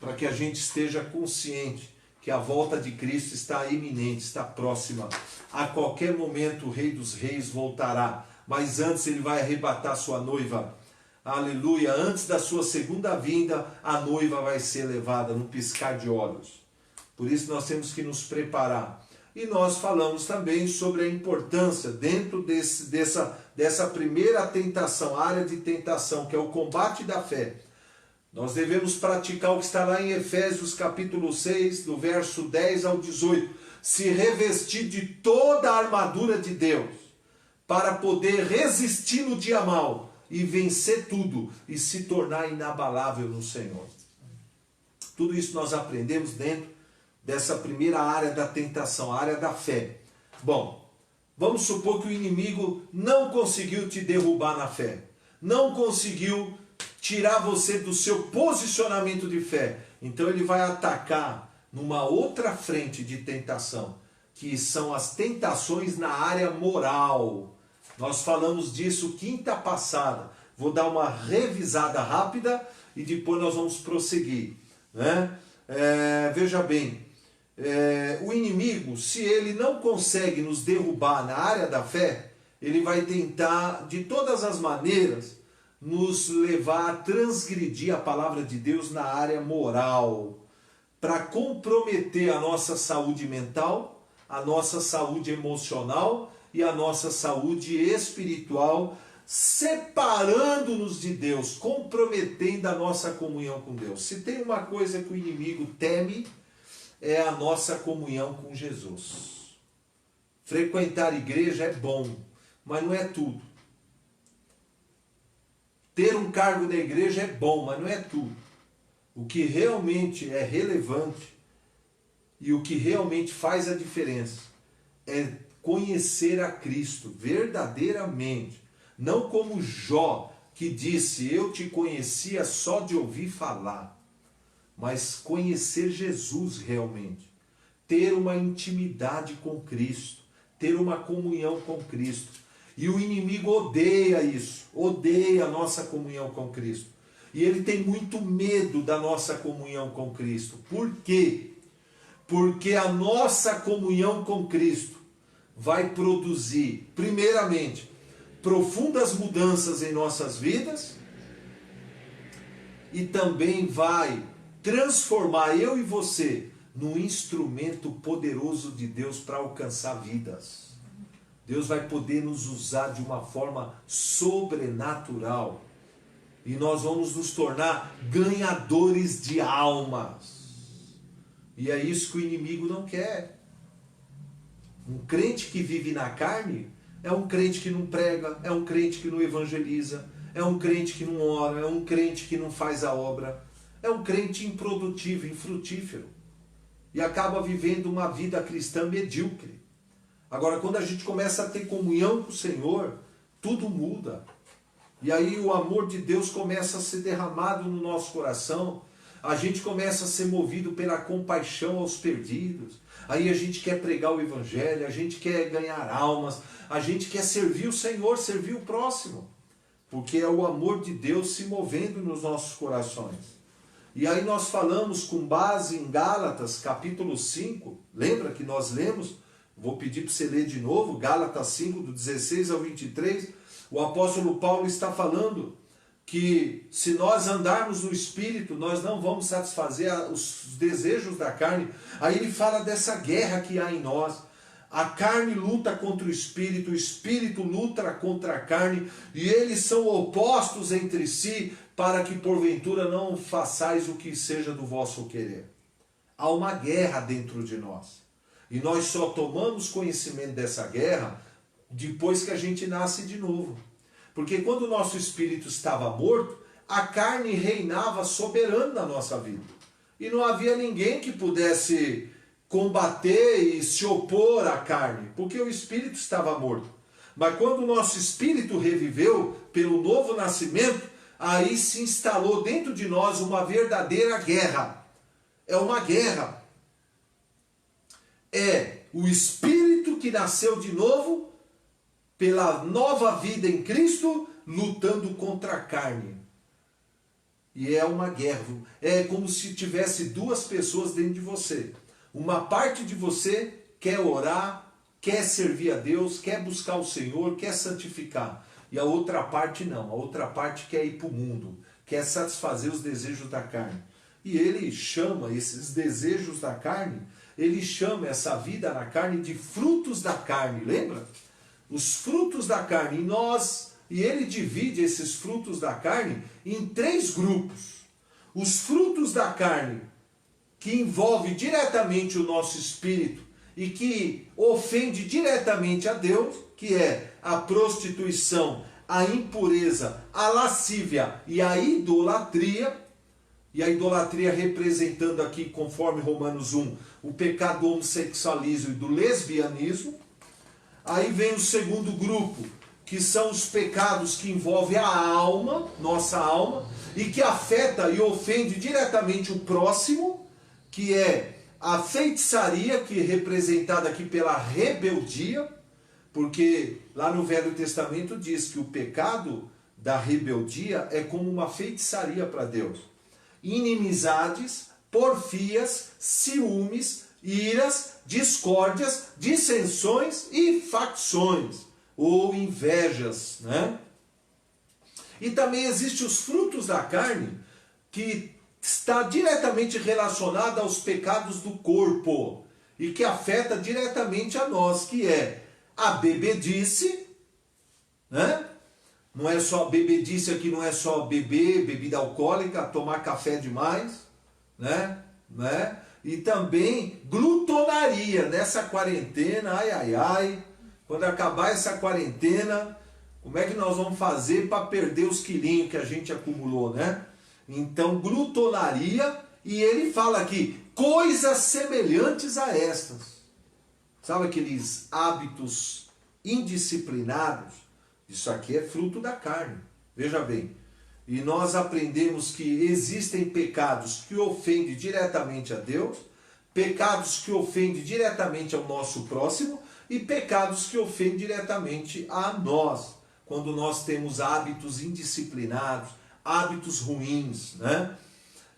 para que a gente esteja consciente que a volta de Cristo está iminente, está próxima. A qualquer momento o Rei dos Reis voltará, mas antes ele vai arrebatar sua noiva. Aleluia! Antes da sua segunda vinda, a noiva vai ser levada no piscar de olhos. Por isso nós temos que nos preparar. E nós falamos também sobre a importância, dentro dessa primeira tentação, área de tentação, que é o combate da fé. Nós devemos praticar o que está lá em Efésios capítulo 6, do verso 10 ao 18. Se revestir de toda a armadura de Deus, para poder resistir no dia mau e vencer tudo e se tornar inabalável no Senhor. Tudo isso nós aprendemos dentro dessa primeira área da tentação, a área da fé. Bom, vamos supor que o inimigo não conseguiu te derrubar na fé, não conseguiu tirar você do seu posicionamento de fé. Então ele vai atacar numa outra frente de tentação, que são as tentações na área moral. Nós falamos disso quinta passada. Vou dar uma revisada rápida e depois nós vamos prosseguir. Veja bem, o inimigo, se ele não consegue nos derrubar na área da fé, ele vai tentar de todas as maneiras nos levar a transgredir a palavra de Deus na área moral, para comprometer a nossa saúde mental, a nossa saúde emocional e a nossa saúde espiritual, separando-nos de Deus, comprometendo a nossa comunhão com Deus. Se tem uma coisa que o inimigo teme, é a nossa comunhão com Jesus. Frequentar igreja é bom, mas não é tudo. Ter um cargo na igreja é bom, mas não é tudo. O que realmente é relevante e o que realmente faz a diferença é conhecer a Cristo verdadeiramente. Não como Jó, que disse, eu te conhecia só de ouvir falar. Mas conhecer Jesus realmente. Ter uma intimidade com Cristo. Ter uma comunhão com Cristo. E o inimigo odeia isso. Odeia a nossa comunhão com Cristo. E ele tem muito medo da nossa comunhão com Cristo. Por quê? Porque a nossa comunhão com Cristo vai produzir, primeiramente, profundas mudanças em nossas vidas e também vai transformar eu e você num instrumento poderoso de Deus para alcançar vidas. Deus vai poder nos usar de uma forma sobrenatural e nós vamos nos tornar ganhadores de almas. E é isso que o inimigo não quer. Um crente que vive na carne é um crente que não prega, é um crente que não evangeliza, é um crente que não ora, é um crente que não faz a obra, é um crente improdutivo, infrutífero, e acaba vivendo uma vida cristã medíocre. Agora, quando a gente começa a ter comunhão com o Senhor, tudo muda. E aí o amor de Deus começa a ser derramado no nosso coração, a gente começa a ser movido pela compaixão aos perdidos. Aí a gente quer pregar o evangelho, a gente quer ganhar almas, a gente quer servir o Senhor, servir o próximo. Porque é o amor de Deus se movendo nos nossos corações. E aí nós falamos com base em Gálatas, capítulo 5, lembra que nós lemos? Vou pedir para você ler de novo, Gálatas 5, do 16 ao 23, o apóstolo Paulo está falando que se nós andarmos no Espírito, nós não vamos satisfazer os desejos da carne. Aí ele fala dessa guerra que há em nós. A carne luta contra o Espírito luta contra a carne, e eles são opostos entre si, para que porventura não façais o que seja do vosso querer. Há uma guerra dentro de nós. E nós só tomamos conhecimento dessa guerra depois que a gente nasce de novo. Porque quando o nosso espírito estava morto, a carne reinava soberana na nossa vida. E não havia ninguém que pudesse combater e se opor à carne, porque o espírito estava morto. Mas quando o nosso espírito reviveu pelo novo nascimento, aí se instalou dentro de nós uma verdadeira guerra. É uma guerra. É o espírito que nasceu de novo, pela nova vida em Cristo, lutando contra a carne. E é uma guerra. É como se tivesse duas pessoas dentro de você. Uma parte de você quer orar, quer servir a Deus, quer buscar o Senhor, quer santificar. E a outra parte não. A outra parte quer ir para o mundo, quer satisfazer os desejos da carne. E ele chama esses desejos da carne, ele chama essa vida na carne de frutos da carne. Lembra? Os frutos da carne. E ele divide esses frutos da carne em 3 grupos. Os frutos da carne, que envolve diretamente o nosso espírito e que ofende diretamente a Deus, que é a prostituição, a impureza, a lascívia e a idolatria. E a idolatria representando aqui, conforme Romanos 1, o pecado do homossexualismo e do lesbianismo. Aí vem o segundo grupo, que são os pecados que envolvem a alma, nossa alma, e que afeta e ofende diretamente o próximo, que é a feitiçaria, que é representada aqui pela rebeldia, porque lá no Velho Testamento diz que o pecado da rebeldia é como uma feitiçaria para Deus. Inimizades, porfias, ciúmes, iras, discórdias, dissensões e facções, ou invejas, né? E também existem os frutos da carne, que está diretamente relacionado aos pecados do corpo, e que afeta diretamente a nós, que é a bebedice, né? Não é só bebedice aqui, não é só beber, bebida alcoólica, tomar café demais, né? E também glutonaria nessa quarentena, ai, quando acabar essa quarentena, como é que nós vamos fazer para perder os quilinhos que a gente acumulou, né? Então, glutonaria, e ele fala aqui, coisas semelhantes a estas. Sabe aqueles hábitos indisciplinados? Isso aqui é fruto da carne. Veja bem. E nós aprendemos que existem pecados que ofendem diretamente a Deus, pecados que ofendem diretamente ao nosso próximo e pecados que ofendem diretamente a nós. Quando nós temos hábitos indisciplinados, hábitos ruins, né?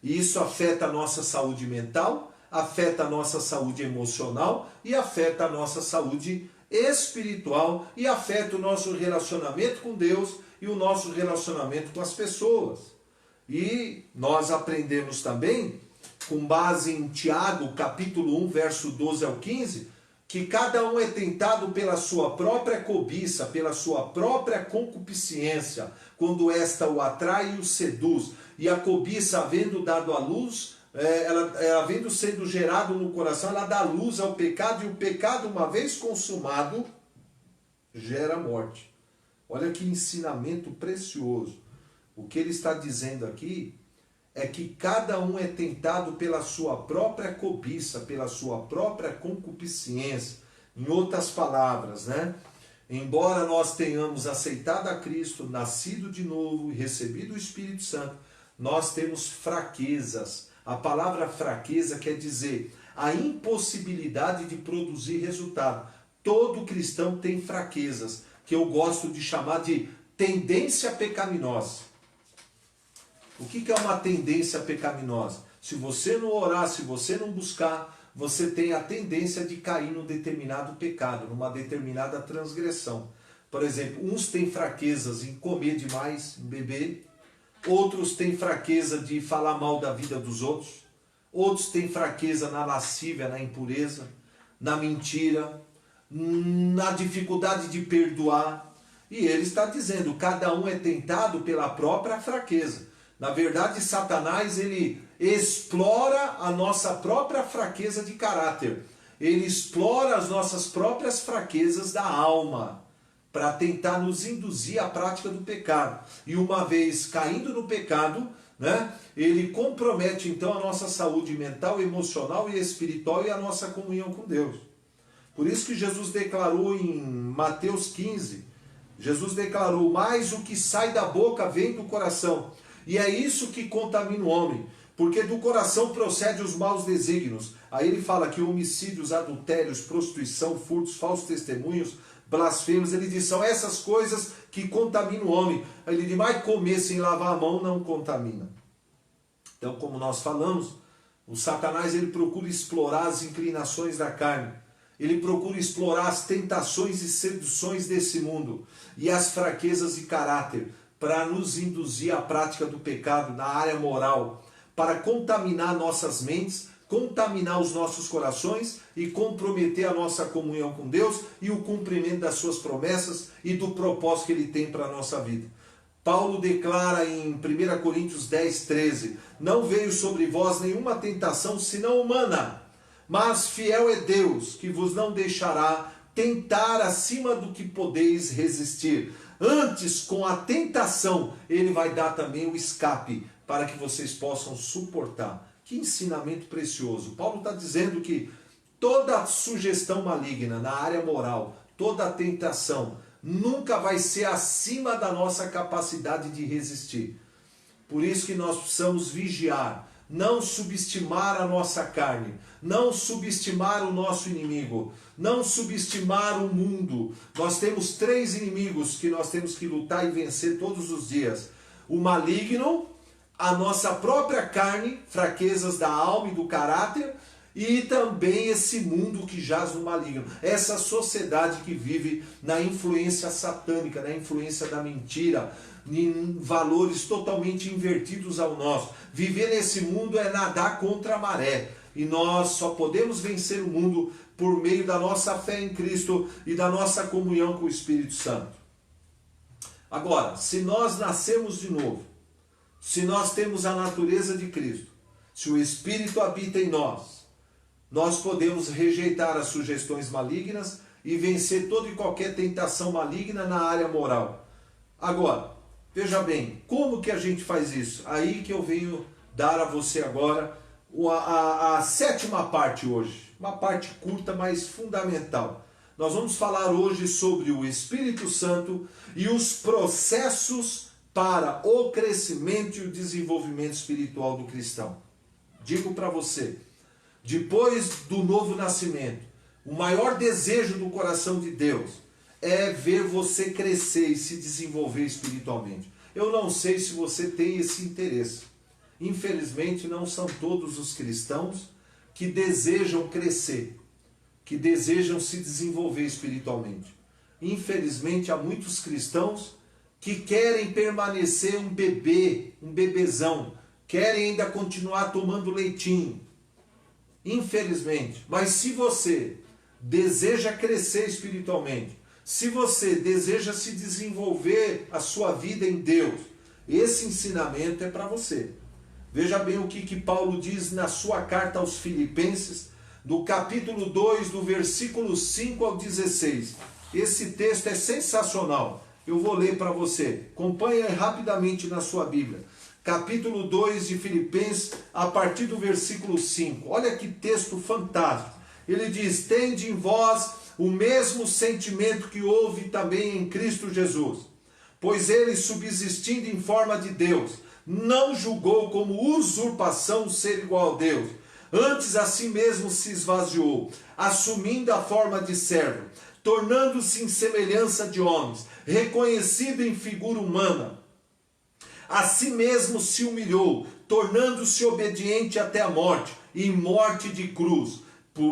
E isso afeta a nossa saúde mental, afeta a nossa saúde emocional e afeta a nossa saúde espiritual e afeta o nosso relacionamento com Deus e o nosso relacionamento com as pessoas. E nós aprendemos também, com base em Tiago, capítulo 1, verso 12 ao 15, que cada um é tentado pela sua própria cobiça, pela sua própria concupiscência, quando esta o atrai e o seduz. E a cobiça, havendo dado à luz, havendo sido gerado no coração, ela dá luz ao pecado, e o pecado, uma vez consumado, gera morte. Olha que ensinamento precioso. O que ele está dizendo aqui é que cada um é tentado pela sua própria cobiça, pela sua própria concupiscência. Em outras palavras, né? Embora nós tenhamos aceitado a Cristo, nascido de novo e recebido o Espírito Santo, nós temos fraquezas. A palavra fraqueza quer dizer a impossibilidade de produzir resultado. Todo cristão tem fraquezas, que eu gosto de chamar de tendência pecaminosa. O que é uma tendência pecaminosa? Se você não orar, se você não buscar, você tem a tendência de cair num determinado pecado, numa determinada transgressão. Por exemplo, uns têm fraquezas em comer demais, em beber. Outros têm fraqueza de falar mal da vida dos outros. Outros têm fraqueza na lascívia, na impureza, na mentira, na dificuldade de perdoar. E ele está dizendo, cada um é tentado pela própria fraqueza. Na verdade, Satanás, ele explora a nossa própria fraqueza de caráter. Ele explora as nossas próprias fraquezas da alma, para tentar nos induzir à prática do pecado. E uma vez caindo no pecado, né, ele compromete então a nossa saúde mental, emocional e espiritual e a nossa comunhão com Deus. Por isso que Jesus declarou em Mateus 15, Jesus declarou, mas o que sai da boca vem do coração. E é isso que contamina o homem, porque do coração procede os maus desígnios. Aí ele fala que homicídios, adultérios, prostituição, furtos, falsos testemunhos, blasfêmios, ele diz, são essas coisas que contaminam o homem. Aí ele diz, mas comer sem lavar a mão não contamina. Então, como nós falamos, o Satanás ele procura explorar as inclinações da carne. Ele procura explorar as tentações e seduções desse mundo e as fraquezas de caráter para nos induzir à prática do pecado na área moral, para contaminar nossas mentes, contaminar os nossos corações e comprometer a nossa comunhão com Deus e o cumprimento das suas promessas e do propósito que Ele tem para a nossa vida. Paulo declara em 1 Coríntios 10, 13, não veio sobre vós nenhuma tentação senão humana, mas fiel é Deus, que vos não deixará tentar acima do que podeis resistir. Antes, com a tentação, Ele vai dar também o escape para que vocês possam suportar. Que ensinamento precioso. Paulo está dizendo que toda sugestão maligna na área moral, toda tentação, nunca vai ser acima da nossa capacidade de resistir. Por isso que nós precisamos vigiar, não subestimar a nossa carne, não subestimar o nosso inimigo, não subestimar o mundo. Nós temos 3 inimigos que nós temos que lutar e vencer todos os dias. O maligno, a nossa própria carne, fraquezas da alma e do caráter, e também esse mundo que jaz no maligno. Essa sociedade que vive na influência satânica, na influência da mentira, em valores totalmente invertidos ao nosso. Viver nesse mundo é nadar contra a maré. E nós só podemos vencer o mundo por meio da nossa fé em Cristo e da nossa comunhão com o Espírito Santo. Agora, se nós nascemos de novo, se nós temos a natureza de Cristo, se o Espírito habita em nós, nós podemos rejeitar as sugestões malignas e vencer toda e qualquer tentação maligna na área moral. Agora, veja bem, como que a gente faz isso? Aí que eu venho dar a você agora a 7ª parte hoje. Uma parte curta, mas fundamental. Nós vamos falar hoje sobre o Espírito Santo e os processos para o crescimento e o desenvolvimento espiritual do cristão. Digo para você, depois do novo nascimento, o maior desejo do coração de Deus é ver você crescer e se desenvolver espiritualmente. Eu não sei se você tem esse interesse. Infelizmente, não são todos os cristãos que desejam crescer, que desejam se desenvolver espiritualmente. Infelizmente, há muitos cristãos que querem permanecer um bebê, um bebezão, querem ainda continuar tomando leitinho. Infelizmente. Mas se você deseja crescer espiritualmente, se você deseja se desenvolver a sua vida em Deus, esse ensinamento é para você. Veja bem o que Paulo diz na sua carta aos Filipenses, no capítulo 2, do versículo 5 ao 16. Esse texto é sensacional. Eu vou ler para você. Acompanhe rapidamente na sua Bíblia. Capítulo 2 de Filipenses, a partir do versículo 5. Olha que texto fantástico. Ele diz, tende em vós o mesmo sentimento que houve também em Cristo Jesus. Pois ele, subsistindo em forma de Deus, não julgou como usurpação ser igual a Deus. Antes a si mesmo se esvaziou, assumindo a forma de servo, tornando-se em semelhança de homens, reconhecido em figura humana. A si mesmo se humilhou, tornando-se obediente até a morte, e morte de cruz.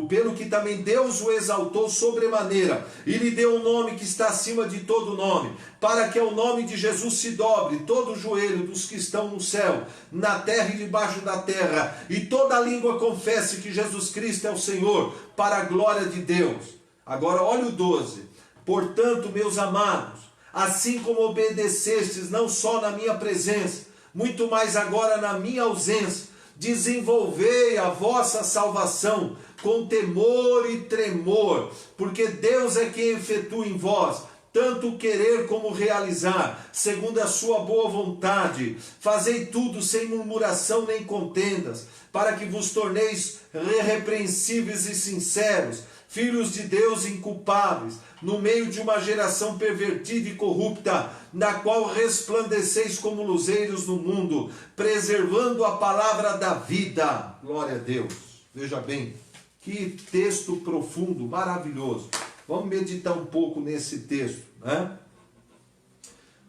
Pelo que também Deus o exaltou sobremaneira, e lhe deu um nome que está acima de todo nome, para que ao nome de Jesus se dobre todo o joelho dos que estão no céu, na terra e debaixo da terra, e toda língua confesse que Jesus Cristo é o Senhor, para a glória de Deus. Agora olha o 12. Portanto, meus amados, assim como obedecestes não só na minha presença, muito mais agora na minha ausência, desenvolvei a vossa salvação com temor e tremor, porque Deus é quem efetua em vós tanto querer como realizar, segundo a sua boa vontade. Fazei tudo sem murmuração nem contendas, para que vos torneis irrepreensíveis e sinceros, filhos de Deus inculpáveis, no meio de uma geração pervertida e corrupta, na qual resplandeceis como luzeiros no mundo, preservando a palavra da vida. Glória a Deus. Veja bem, que texto profundo, maravilhoso. Vamos meditar um pouco nesse texto, né?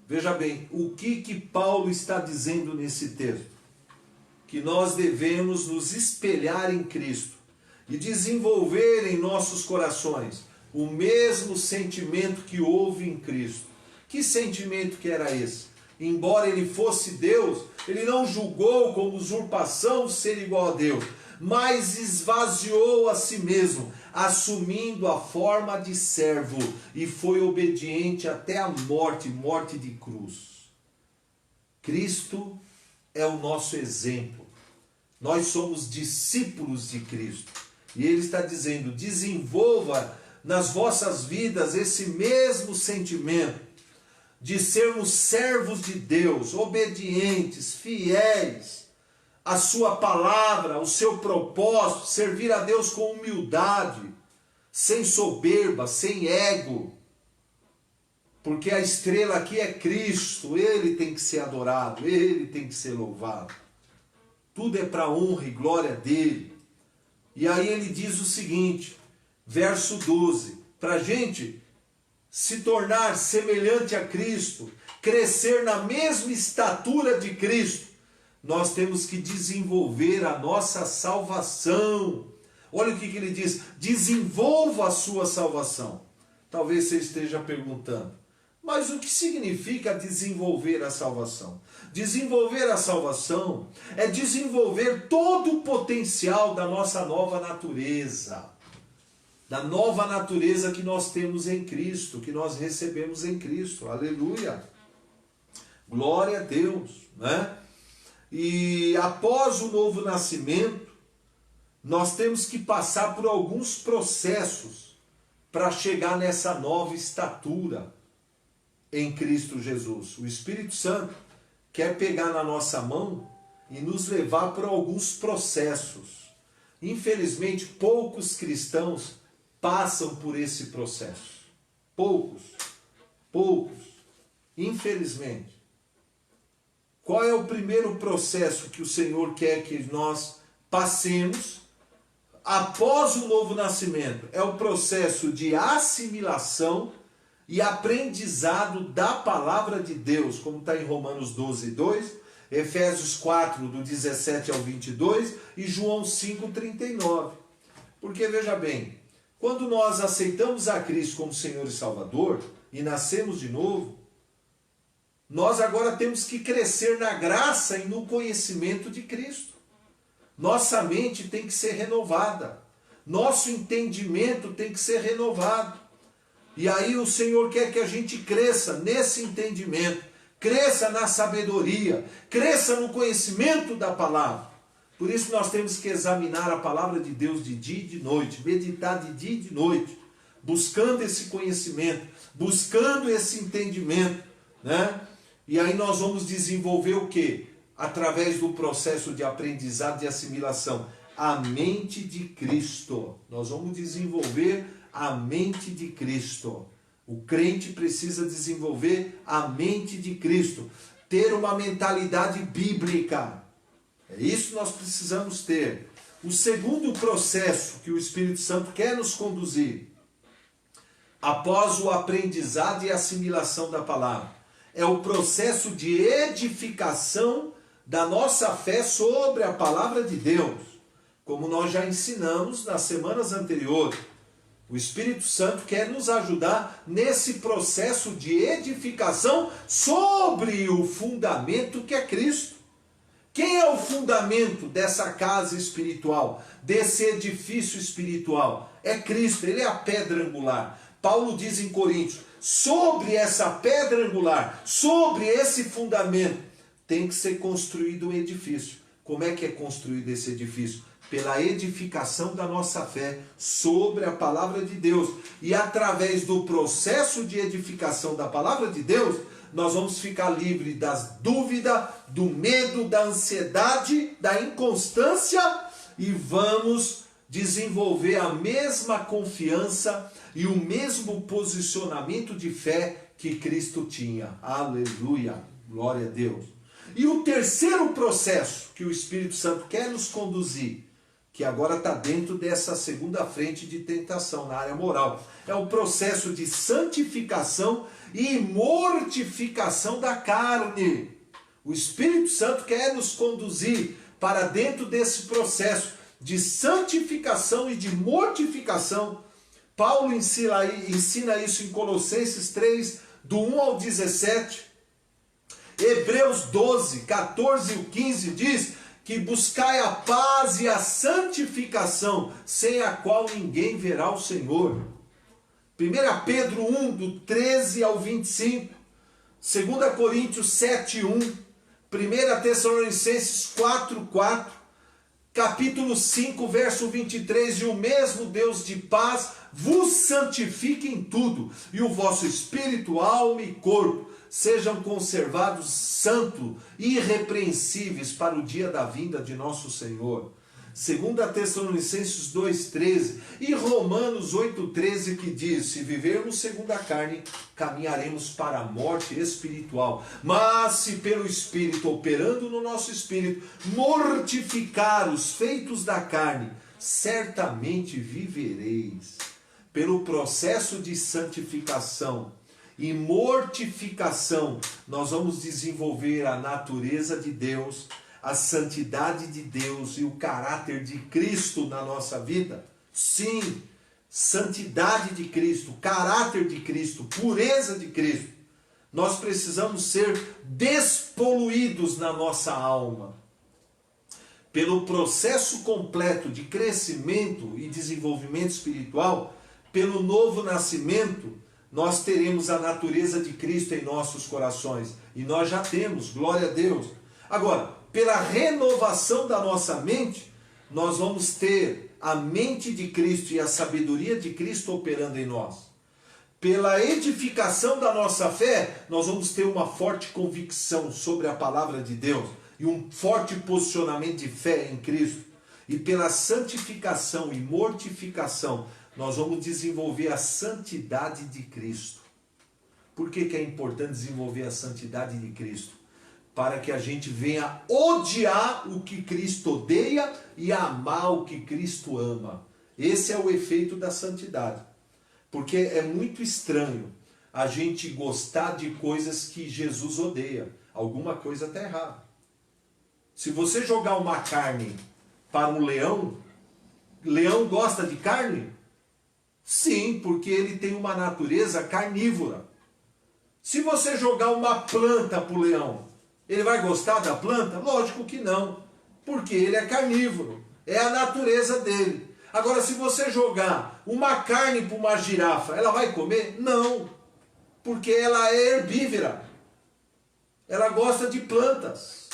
Veja bem, o que Paulo está dizendo nesse texto? Que nós devemos nos espelhar em Cristo e desenvolver em nossos corações o mesmo sentimento que houve em Cristo. Que sentimento que era esse? Embora ele fosse Deus, ele não julgou como usurpação ser igual a Deus, mas esvaziou a si mesmo, assumindo a forma de servo, e foi obediente até a morte, morte de cruz. Cristo é o nosso exemplo. Nós somos discípulos de Cristo. E ele está dizendo, desenvolva nas vossas vidas esse mesmo sentimento de sermos servos de Deus, obedientes, fiéis à sua palavra, ao seu propósito, servir a Deus com humildade, sem soberba, sem ego. Porque a estrela aqui é Cristo, ele tem que ser adorado, ele tem que ser louvado. Tudo é para a honra e glória dele. E aí ele diz o seguinte, verso 12, para a gente se tornar semelhante a Cristo, crescer na mesma estatura de Cristo, nós temos que desenvolver a nossa salvação. Olha o que ele diz, desenvolva a sua salvação. Talvez você esteja perguntando, mas o que significa desenvolver a salvação? Desenvolver a salvação é desenvolver todo o potencial da nossa nova natureza. Da nova natureza que nós temos em Cristo, que nós recebemos em Cristo. Aleluia! Glória a Deus, né? E após o novo nascimento, nós temos que passar por alguns processos para chegar nessa nova estatura em Cristo Jesus. O Espírito Santo quer pegar na nossa mão e nos levar por alguns processos. Infelizmente, poucos cristãos passam por esse processo. Poucos. Infelizmente. Qual é o primeiro processo que o Senhor quer que nós passemos após o novo nascimento? É o processo de assimilação e aprendizado da palavra de Deus, como está em Romanos 12, 2, Efésios 4, do 17 ao 22 e João 5, 39. Porque veja bem, quando nós aceitamos a Cristo como Senhor e Salvador e nascemos de novo, nós agora temos que crescer na graça e no conhecimento de Cristo. Nossa mente tem que ser renovada. Nosso entendimento tem que ser renovado. E aí o Senhor quer que a gente cresça nesse entendimento, cresça na sabedoria, cresça no conhecimento da palavra. Por isso nós temos que examinar a palavra de Deus de dia e de noite, meditar de dia e de noite, buscando esse conhecimento, buscando esse entendimento, né? E aí nós vamos desenvolver o quê? Através do processo de aprendizado e assimilação, a mente de Cristo. Nós vamos desenvolver a mente de Cristo. O crente precisa desenvolver a mente de Cristo. ter uma mentalidade bíblica. É isso que nós precisamos ter. O segundo processo que o Espírito Santo quer nos conduzir, após o aprendizado e assimilação da palavra, é o processo de edificação da nossa fé sobre a palavra de Deus. Como nós já ensinamos nas semanas anteriores, o Espírito Santo quer nos ajudar nesse processo de edificação sobre o fundamento que é Cristo. Quem é o fundamento dessa casa espiritual, desse edifício espiritual? É Cristo, ele é a pedra angular. Paulo diz em Coríntios, sobre essa pedra angular, sobre esse fundamento, tem que ser construído um edifício. Como é que é construído esse edifício? Pela edificação da nossa fé sobre a palavra de Deus. E através do processo de edificação da palavra de Deus, nós vamos ficar livres das dúvidas, do medo, da ansiedade, da inconstância e vamos desenvolver a mesma confiança e o mesmo posicionamento de fé que Cristo tinha. Aleluia! Glória a Deus! E o terceiro processo que o Espírito Santo quer nos conduzir, que agora está dentro dessa segunda frente de tentação na área moral, é o processo de santificação e mortificação da carne. O Espírito Santo quer nos conduzir para dentro desse processo de santificação e de mortificação. Paulo ensina isso em Colossenses 3, do 1 ao 17. Hebreus 12, 14 e 15 diz que buscai a paz e a santificação, sem a qual ninguém verá o Senhor. 1 Pedro 1, do 13 ao 25. 2 Coríntios 7, 1. 1 Tessalonicenses 4, 4. Capítulo 5, verso 23. E o mesmo Deus de paz vos santifique em tudo, e o vosso espírito, alma e corpo sejam conservados santos e irrepreensíveis para o dia da vinda de nosso Senhor. 2 Tessalonicenses 2,13 e Romanos 8,13 que diz, se vivermos segundo a carne, caminharemos para a morte espiritual. Mas se pelo Espírito, operando no nosso espírito, mortificar os feitos da carne, certamente vivereis. Pelo processo de santificação e mortificação, nós vamos desenvolver a natureza de Deus, a santidade de Deus e o caráter de Cristo na nossa vida. Sim, santidade de Cristo, caráter de Cristo, pureza de Cristo. Nós precisamos ser despoluídos na nossa alma. Pelo processo completo de crescimento e desenvolvimento espiritual, pelo novo nascimento, nós teremos a natureza de Cristo em nossos corações. E nós já temos, glória a Deus. Agora, pela renovação da nossa mente, nós vamos ter a mente de Cristo e a sabedoria de Cristo operando em nós. Pela edificação da nossa fé, nós vamos ter uma forte convicção sobre a palavra de Deus e um forte posicionamento de fé em Cristo. E pela santificação e mortificação, nós vamos desenvolver a santidade de Cristo. Por que é importante desenvolver a santidade de Cristo? Para que a gente venha odiar o que Cristo odeia e amar o que Cristo ama. Esse é o efeito da santidade. Porque é muito estranho a gente gostar de coisas que Jesus odeia. Alguma coisa está errada. Se você jogar uma carne para um leão, leão gosta de carne? Sim, porque ele tem uma natureza carnívora. Se você jogar uma planta para o leão, ele vai gostar da planta? Lógico que não, porque ele é carnívoro, é a natureza dele. Agora, se você jogar uma carne para uma girafa, ela vai comer? Não, porque ela é herbívora, ela gosta de plantas.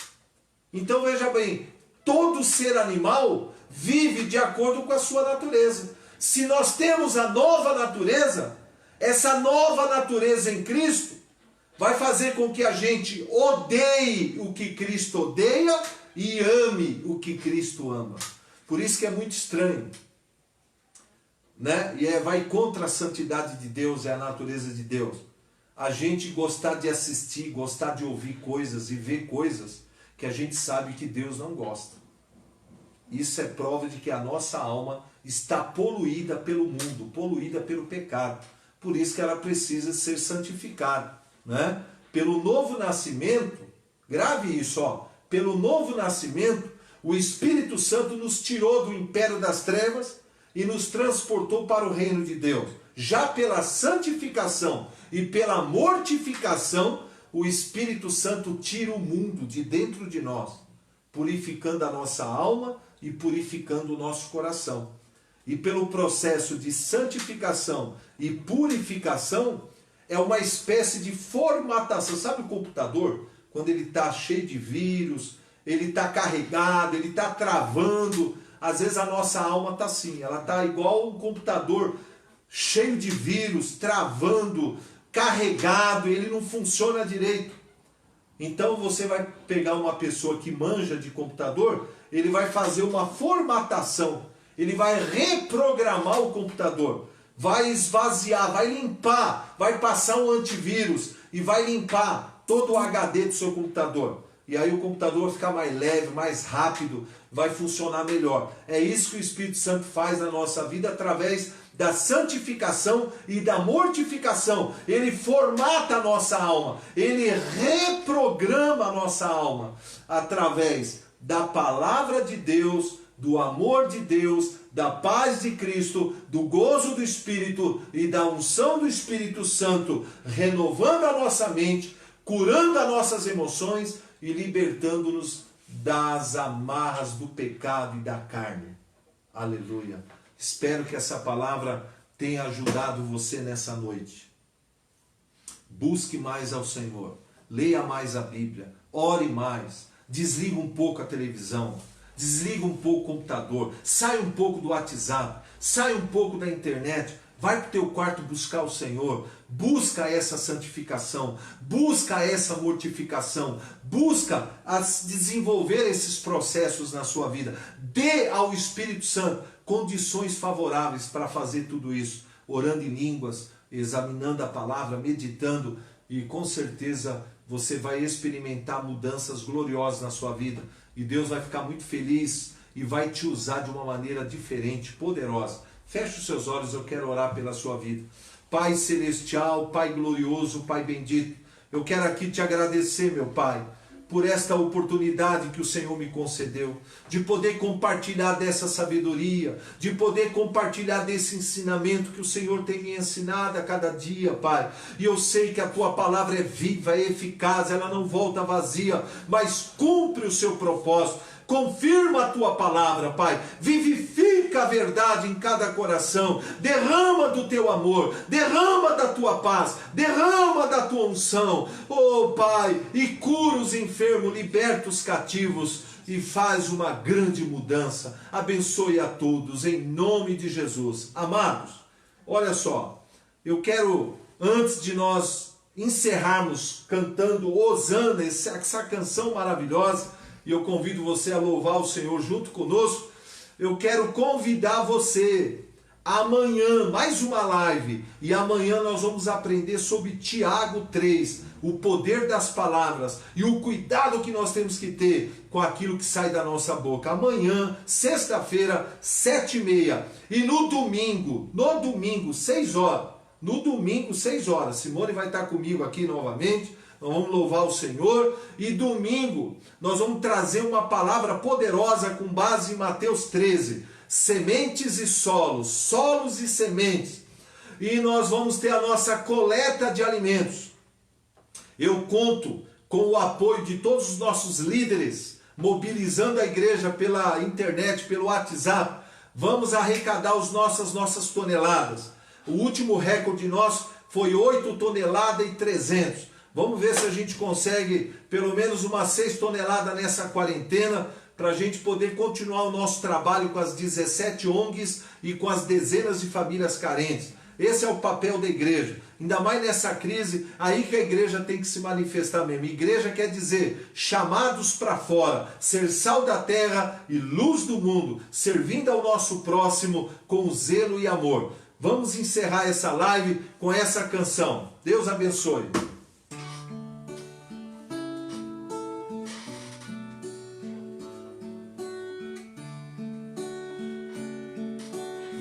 Então veja bem, todo ser animal vive de acordo com a sua natureza. Se nós temos a nova natureza, essa nova natureza em Cristo vai fazer com que a gente odeie o que Cristo odeia e ame o que Cristo ama. Por isso que é muito estranho, né? E vai contra a santidade de Deus, é a natureza de Deus. a gente gostar de assistir, gostar de ouvir coisas e ver coisas que a gente sabe que Deus não gosta. Isso é prova de que a nossa alma está poluída pelo mundo, poluída pelo pecado. Por isso que ela precisa ser santificada, né? Pelo novo nascimento, grave isso, ó, pelo novo nascimento, o Espírito Santo nos tirou do império das trevas e nos transportou para o reino de Deus. Já pela santificação e pela mortificação, o Espírito Santo tira o mundo de dentro de nós, purificando a nossa alma e purificando o nosso coração. E pelo processo de santificação e purificação, é uma espécie de formatação. Sabe o computador? Quando ele está cheio de vírus, ele está carregado, ele está travando. Às vezes a nossa alma está assim, ela está igual um computador cheio de vírus, travando, carregado, ele não funciona direito. Então você vai pegar uma pessoa que manja de computador, ele vai fazer uma formatação, ele vai reprogramar o computador, vai esvaziar, vai limpar, vai passar um antivírus e vai limpar todo o HD do seu computador. E aí o computador vai ficar mais leve, mais rápido, vai funcionar melhor. É isso que o Espírito Santo faz na nossa vida através da santificação e da mortificação. Ele formata a nossa alma, ele reprograma a nossa alma através da palavra de Deus, do amor de Deus, da paz de Cristo, do gozo do Espírito e da unção do Espírito Santo, renovando a nossa mente, curando as nossas emoções e libertando-nos das amarras do pecado e da carne. Aleluia. Espero que essa palavra tenha ajudado você nessa noite. Busque mais ao Senhor, leia mais a Bíblia, ore mais, desliga um pouco a televisão, desliga um pouco o computador, sai um pouco do WhatsApp, sai um pouco da internet, vai para o teu quarto buscar o Senhor, busca essa santificação, busca essa mortificação, busca desenvolver esses processos na sua vida. Dê ao Espírito Santo condições favoráveis para fazer tudo isso, orando em línguas, examinando a palavra, meditando, e com certeza você vai experimentar mudanças gloriosas na sua vida, e Deus vai ficar muito feliz e vai te usar de uma maneira diferente, poderosa. Feche os seus olhos, eu quero orar pela sua vida. Pai celestial, Pai glorioso, Pai bendito, eu quero aqui te agradecer, meu Pai, por esta oportunidade que o Senhor me concedeu, de poder compartilhar dessa sabedoria, de poder compartilhar desse ensinamento que o Senhor tem me ensinado a cada dia, Pai. E eu sei que a Tua palavra é viva, é eficaz, ela não volta vazia, mas cumpre o seu propósito. Confirma a Tua palavra, Pai. Vivifica a verdade em cada coração. Derrama do Teu amor. Derrama da Tua paz. Derrama da Tua unção. Oh, Pai, e cura os enfermos, liberta os cativos e faz uma grande mudança. Abençoe a todos em nome de Jesus. Amados, olha só. Eu quero, antes de nós encerrarmos cantando Hosana, essa canção maravilhosa, e eu convido você a louvar o Senhor junto conosco, eu quero convidar você amanhã, mais uma live, e amanhã nós vamos aprender sobre Tiago 3, o poder das palavras e o cuidado que nós temos que ter com aquilo que sai da nossa boca. Amanhã, sexta-feira, 7h30, e no domingo, 6 horas, no domingo, 6 horas, Simone vai estar comigo aqui novamente. Nós vamos louvar o Senhor, e domingo nós vamos trazer uma palavra poderosa com base em Mateus 13, sementes e solos, solos e sementes, e nós vamos ter a nossa coleta de alimentos. Eu conto com o apoio de todos os nossos líderes, mobilizando a igreja pela internet, pelo WhatsApp. Vamos arrecadar as nossas toneladas. O último recorde nosso foi 8 toneladas e 300. Vamos ver se a gente consegue pelo menos umas 6 toneladas nessa quarentena, para a gente poder continuar o nosso trabalho com as 17 ONGs e com as dezenas de famílias carentes. Esse é o papel da igreja. Ainda mais nessa crise, aí que a igreja tem que se manifestar mesmo. Igreja quer dizer chamados para fora, ser sal da terra e luz do mundo, servindo ao nosso próximo com zelo e amor. Vamos encerrar essa live com essa canção. Deus abençoe.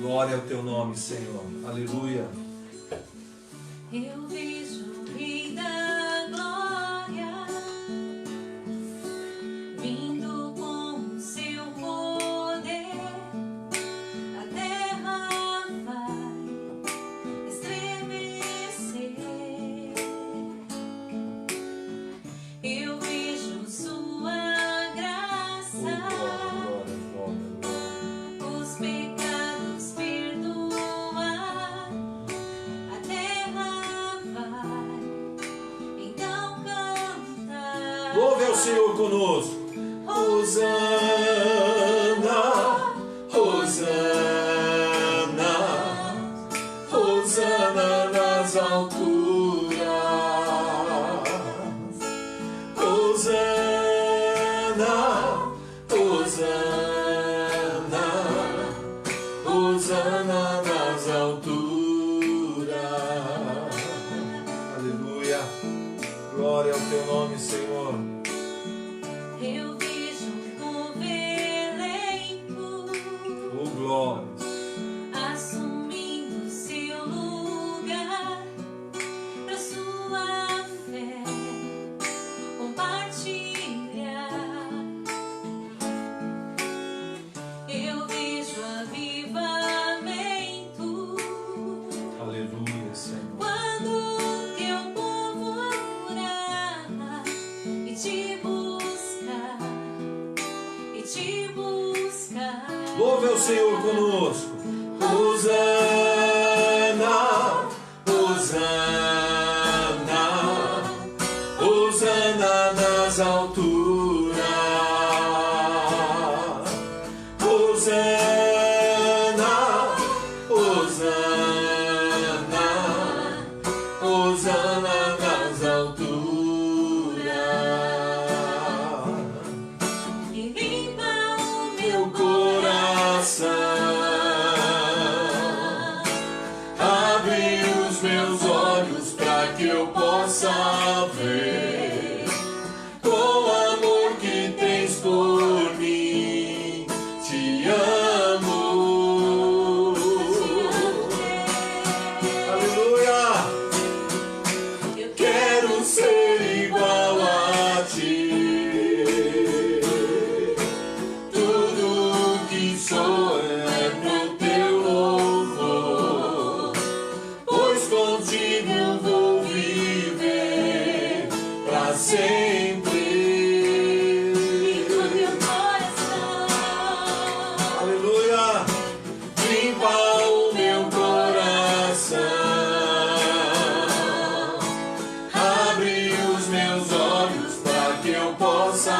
Glória ao teu nome, Senhor. Aleluia. Eu vejo o Rei da Glória vindo com o seu poder. A terra vai estremecer. Eu vejo sua graça. Os pecados perdoar. A terra vai então cantar. Louve ao Senhor conosco. Hosana, Hosana, Hosana nas alturas. Hosana, Hosana, Hosana nas alturas. Aleluia. Glória ao teu nome, Senhor. Eu vejo um novo elenco Oh, glória. assumindo seu lugar pra sua fé compartilhar. Eu vejo avivamento Aleluia, Senhor. quando teu povo orar e te buscar, e te buscar. Louve ao Senhor conosco. Hosana, Hosana, Hosana nas alturas. Hosana, Hosana, Hosana nas alturas. E limpa o Meu coração, abre os meus olhos para que eu possa ver com o amor que tens por mim. Te amo. Aleluia. Eu Quero ser igual a ti. Tudo que sou é pro teu louvor, pois contigo vou viver pra sempre. limpa meu coração. Aleluia. Limpa o meu coração, abre os meus olhos para que eu possa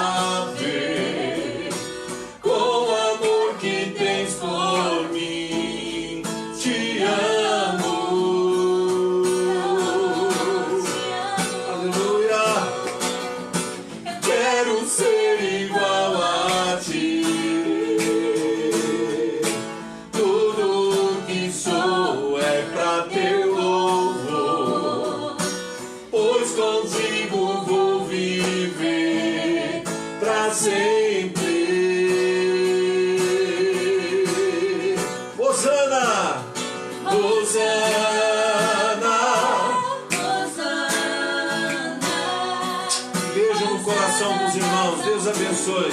ver com o amor que tens por mim. Te amo. Aleluia. Quero ser igual a ti. Tudo que sou é pra teu louvor, pois contigo vou viver pra sempre. Hosana, Hosana. Hosana. Beijo no coração dos irmãos. Deus abençoe.